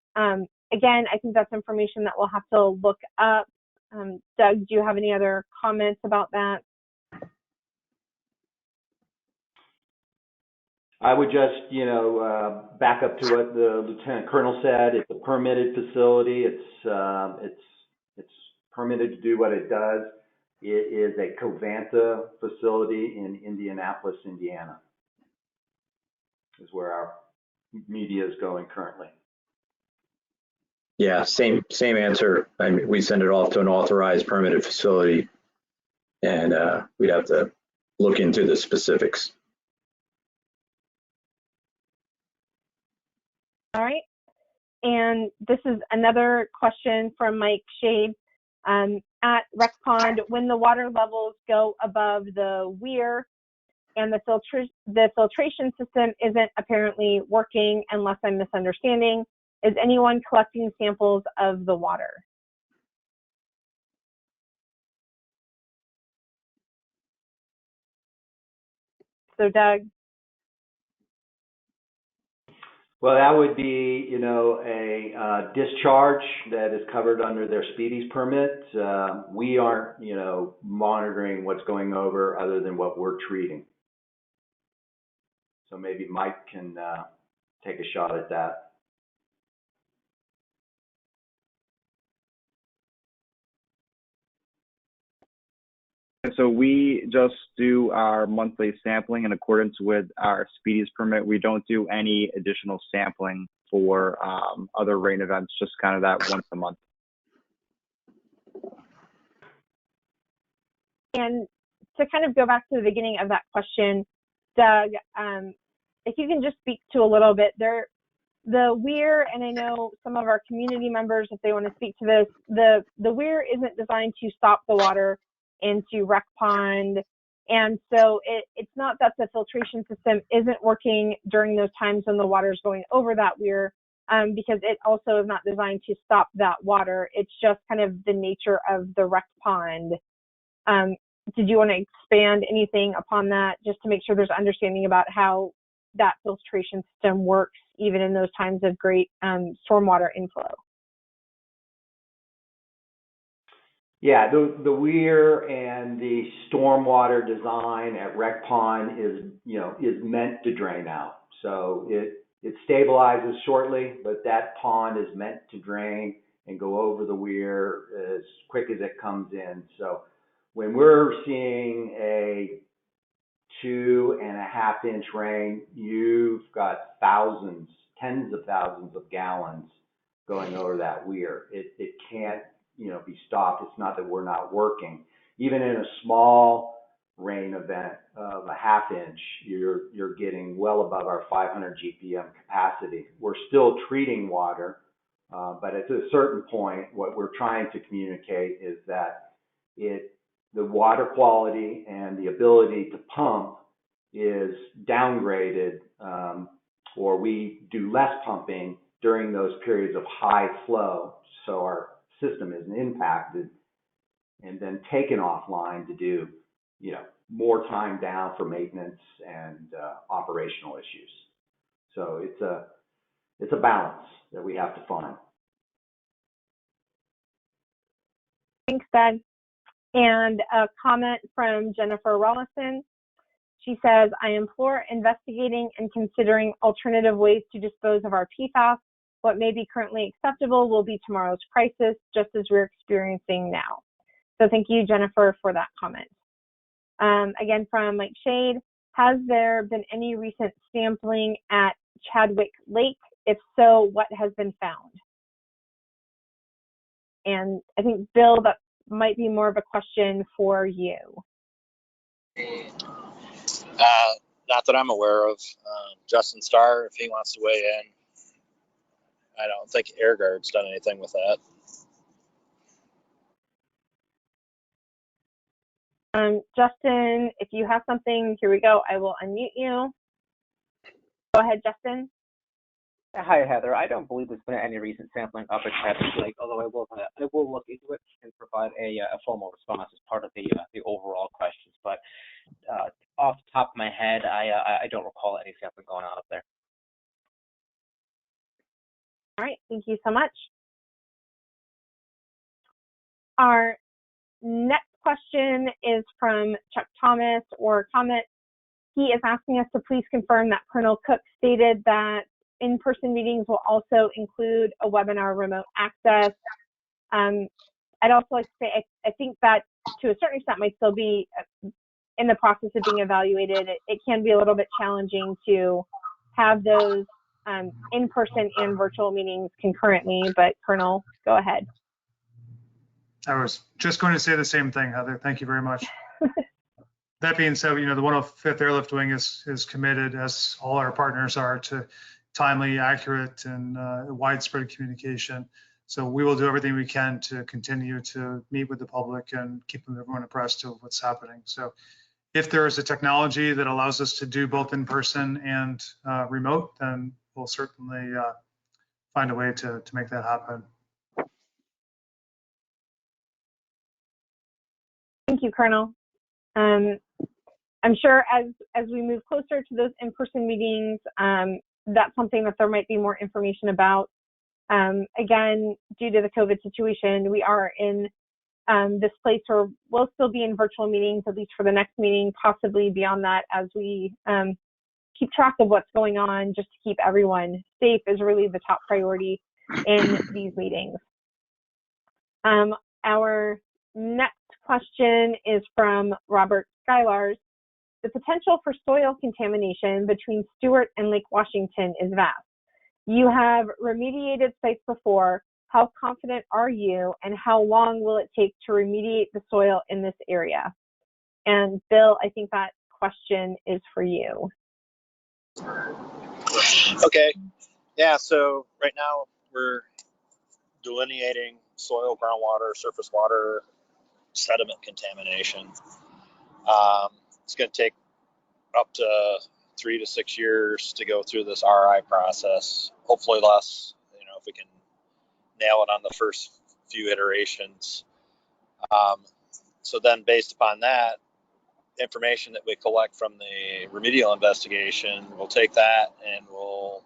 again, I think that's information that we'll have to look up. Doug, do you have any other comments about that? I would just, back up to what the Lieutenant Colonel said. It's a permitted facility. It's permitted to do what it does. It is a Covanta facility in Indianapolis, Indiana, is where our media is going currently. Yeah, same answer. I mean, we send it off to an authorized permitted facility, and we'd have to look into the specifics. All right. And this is another question from Mike Shade. At Rec Pond, when the water levels go above the weir and the filtration system isn't apparently working, unless I'm misunderstanding, is anyone collecting samples of the water? So Doug? Well, that would be, a discharge that is covered under their Speedies permit. We aren't, monitoring what's going over other than what we're treating. So maybe Mike can take a shot at that. So we just do our monthly sampling in accordance with our Speedies permit. We don't do any additional sampling for other rain events, just kind of that once a month. And to kind of go back to the beginning of that question, Doug, if you can just speak to a little bit there, the weir, and I know some of our community members, if they want to speak to this, the weir isn't designed to stop the water into Rec Pond. And so it's not that the filtration system isn't working during those times when the water is going over that weir, because it also is not designed to stop that water. It's just kind of the nature of the Rec Pond. Did you want to expand anything upon that, just to make sure there's understanding about how that filtration system works, even in those times of great stormwater inflow? Yeah, the weir and the stormwater design at Rec Pond is meant to drain out. So it stabilizes shortly, but that pond is meant to drain and go over the weir as quick as it comes in. So when we're seeing a 2.5-inch rain, you've got thousands, tens of thousands of gallons going over that weir. It can't, be stopped. It's not that we're not working. Even in a small rain event of a 1/2 inch, you're getting well above our 500 GPM capacity. We're still treating water, but at a certain point, what we're trying to communicate is that the water quality and the ability to pump is downgraded, or we do less pumping during those periods of high flow, so our system isn't impacted, and then taken offline to do, more time down for maintenance and operational issues. So it's a balance that we have to find. Thanks, Doug. And a comment from Jennifer Rollison. She says, I implore investigating and considering alternative ways to dispose of our PFAS. What may be currently acceptable will be tomorrow's crisis, just as we're experiencing now. So thank you, Jennifer, for that comment. Again, from Mike Shade, has there been any recent sampling at Chadwick Lake? If so, what has been found? And I think, Bill, that might be more of a question for you. Not that I'm aware of. Justin Starr, if he wants to weigh in. I don't think AirGuard's done anything with that. Justin, if you have something, here we go. I will unmute you. Go ahead, Justin. Hi, Heather. I don't believe there's been any recent sampling up at Chadwick Lake, although I will look into it and provide a formal response as part of the overall questions. But off the top of my head, I don't recall any sampling going on up there. All right, thank you so much. Our next question is from Chuck Thomas, or comment. He is asking us to please confirm that Colonel Cook stated that in-person meetings will also include a webinar remote access. I'd also like to say, I think that to a certain extent might still be in the process of being evaluated. It can be a little bit challenging to have those in-person and virtual meetings concurrently, but Colonel, go ahead. I was just going to say the same thing, Heather. Thank you very much. That being said, the 105th Airlift Wing is committed, as all our partners are, to timely, accurate, and widespread communication. So we will do everything we can to continue to meet with the public and keep everyone abreast of what's happening. So if there is a technology that allows us to do both in person and remote, then we'll certainly find a way to make that happen. Thank you, Colonel. I'm sure as we move closer to those in-person meetings, that's something that there might be more information about. Again, due to the COVID situation, we are in this place where we'll still be in virtual meetings, at least for the next meeting, possibly beyond that, as we keep track of what's going on, just to keep everyone safe is really the top priority in these meetings. Our next question is from Robert Skylars. The potential for soil contamination between Stewart and Lake Washington is vast. You have remediated sites before. How confident are you, and how long will it take to remediate the soil in this area? And Bill, I think that question is for you. Okay. Yeah, so right now we're delineating soil, groundwater, surface water, sediment contamination. It's going to take up to 3 to 6 years to go through this RI process. Hopefully less, if we can nail it on the first few iterations. So then based upon that information that we collect from the remedial investigation, we'll take that and we'll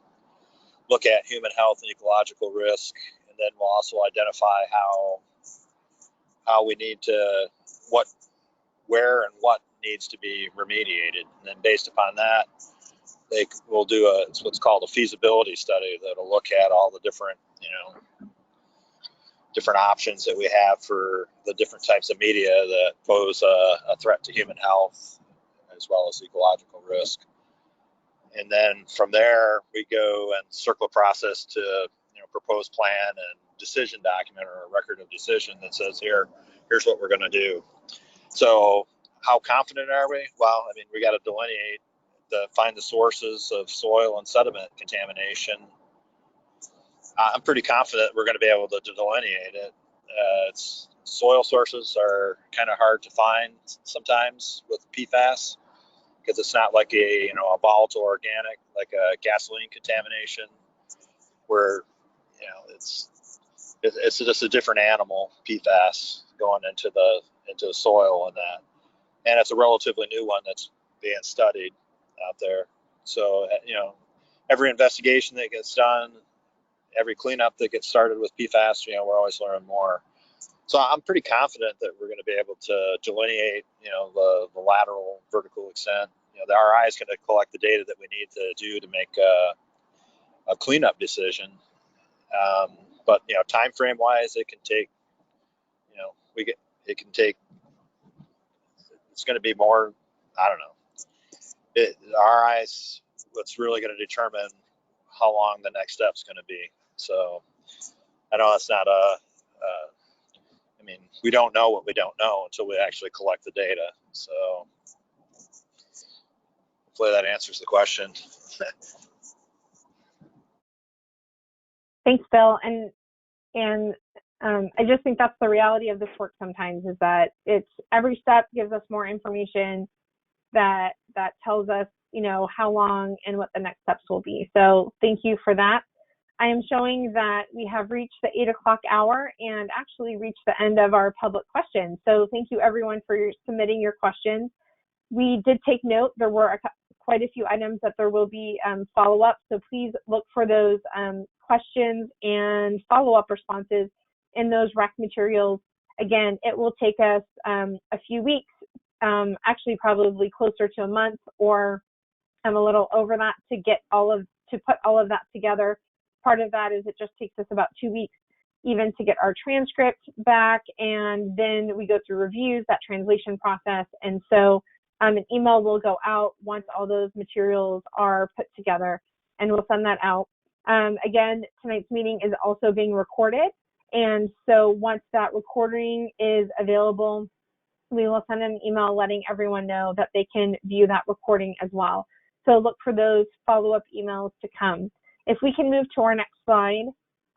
look at human health and ecological risk, and then we'll also identify how we need to, where and what needs to be remediated. And then based upon that, we'll do it's what's called a feasibility study that'll look at all the different, different options that we have for the different types of media that pose a threat to human health as well as ecological risk. And then from there, we go and circle a process to proposed plan and decision document, or a record of decision that says here's what we're going to do. So how confident are we? Well, we got to delineate, find the sources of soil and sediment contamination. I'm pretty confident we're going to be able to delineate it. Soil sources are kind of hard to find sometimes with PFAS, because it's not like a volatile organic, like a gasoline contamination, where it's just a different animal, PFAS, going into the soil and that. And it's a relatively new one that's being studied out there. So, every investigation that gets done, every cleanup that gets started with PFAS, you know, we're always learning more. So I'm pretty confident that we're going to be able to delineate, you know, the lateral vertical extent. You know, the RI is going to collect the data that we need to do to make a cleanup decision. But you know, time frame wise, it can take, you know, it's going to be more, I don't know. The RI is what's really going to determine how long the next step's going to be. So I know it's not I mean, we don't know what we don't know until we actually collect the data. So hopefully that answers the question. Thanks, Bill. And I just think that's the reality of this work sometimes, is that it's every step gives us more information that tells us, you know, how long and what the next steps will be. So thank you for that. I am showing that we have reached the 8 o'clock hour and actually reached the end of our public questions. So thank you everyone for submitting your questions. We did take note, there were quite a few items that there will be follow-up. So please look for those questions and follow-up responses in those RAC materials. Again, it will take us a few weeks, actually probably closer to a month or a little over that to put all of that together. Part of that is it just takes us about 2 weeks even to get our transcript back, and then we go through reviews, that translation process. And so an email will go out once all those materials are put together, and we'll send that out. Again, tonight's meeting is also being recorded, and so once that recording is available, we will send an email letting everyone know that they can view that recording as well. So look for those follow-up emails to come. If we can move to our next slide,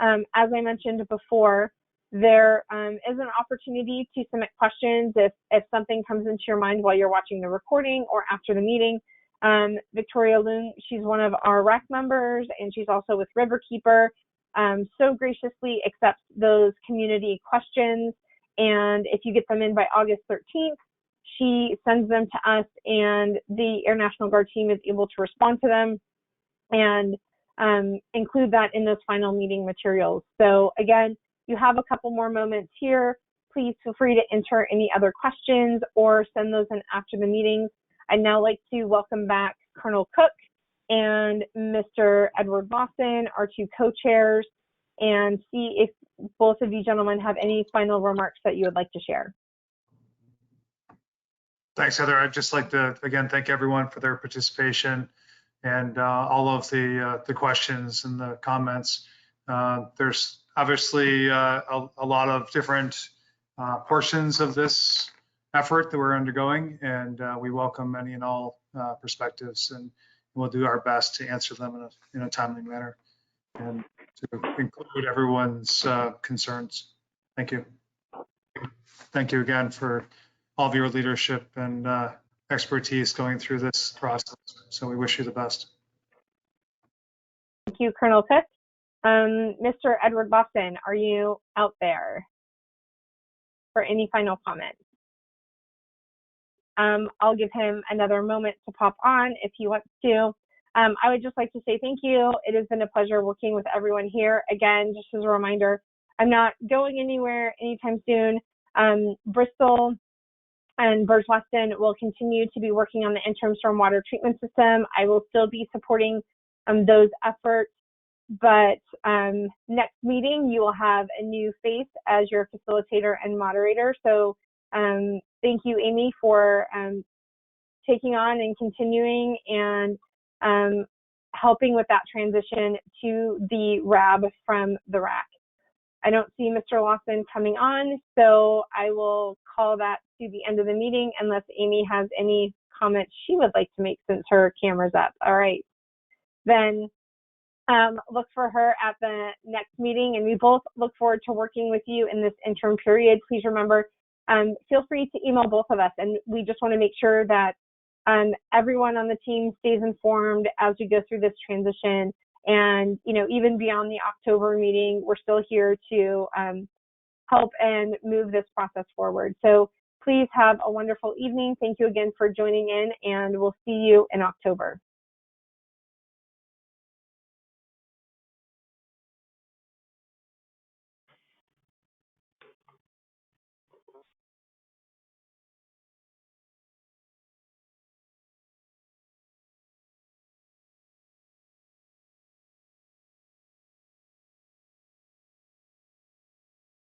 as I mentioned before, there is an opportunity to submit questions if something comes into your mind while you're watching the recording or after the meeting. Victoria Loong, she's one of our RAC members, and she's also with Riverkeeper, so graciously accepts those community questions. And if you get them in by August 13th, she sends them to us, and the Air National Guard team is able to respond to them and include that in those final meeting materials. So again, you have a couple more moments here. Please feel free to enter any other questions or send those in after the meeting. I'd now like to welcome back Colonel Cook and Mr. Edward Lawson, our two co-chairs, and see if both of you gentlemen have any final remarks that you would like to share. Thanks, Heather. I'd just like to, again, thank everyone for their participation and all of the questions and the comments. There's obviously a lot of different portions of this effort that we're undergoing, and we welcome any and all perspectives, and we'll do our best to answer them in a timely manner and to include everyone's concerns. Thank you. Thank you again for all of your leadership and expertise going through this process. So we wish you the best. Thank you, Colonel Cook. Mr. Edward Lawson, are you out there for any final comments? I'll give him another moment to pop on if he wants to. I would just like to say thank you. It has been a pleasure working with everyone here. Again, just as a reminder, I'm not going anywhere anytime soon. Bristol and Burge Weston will continue to be working on the interim stormwater treatment system. I will still be supporting those efforts, but next meeting you will have a new face as your facilitator and moderator. So thank you, Amy, for taking on and continuing and helping with that transition to the RAB from the RAC. I don't see Mr. Lawson coming on, so I will call that to the end of the meeting unless Amy has any comments she would like to make since her camera's up. All right, then look for her at the next meeting, and we both look forward to working with you in this interim period. Please remember, feel free to email both of us, and we just want to make sure that everyone on the team stays informed as we go through this transition. And, you know, even beyond the October meeting, we're still here to help and move this process forward. So please have a wonderful evening. Thank you again for joining in, and we'll see you in October.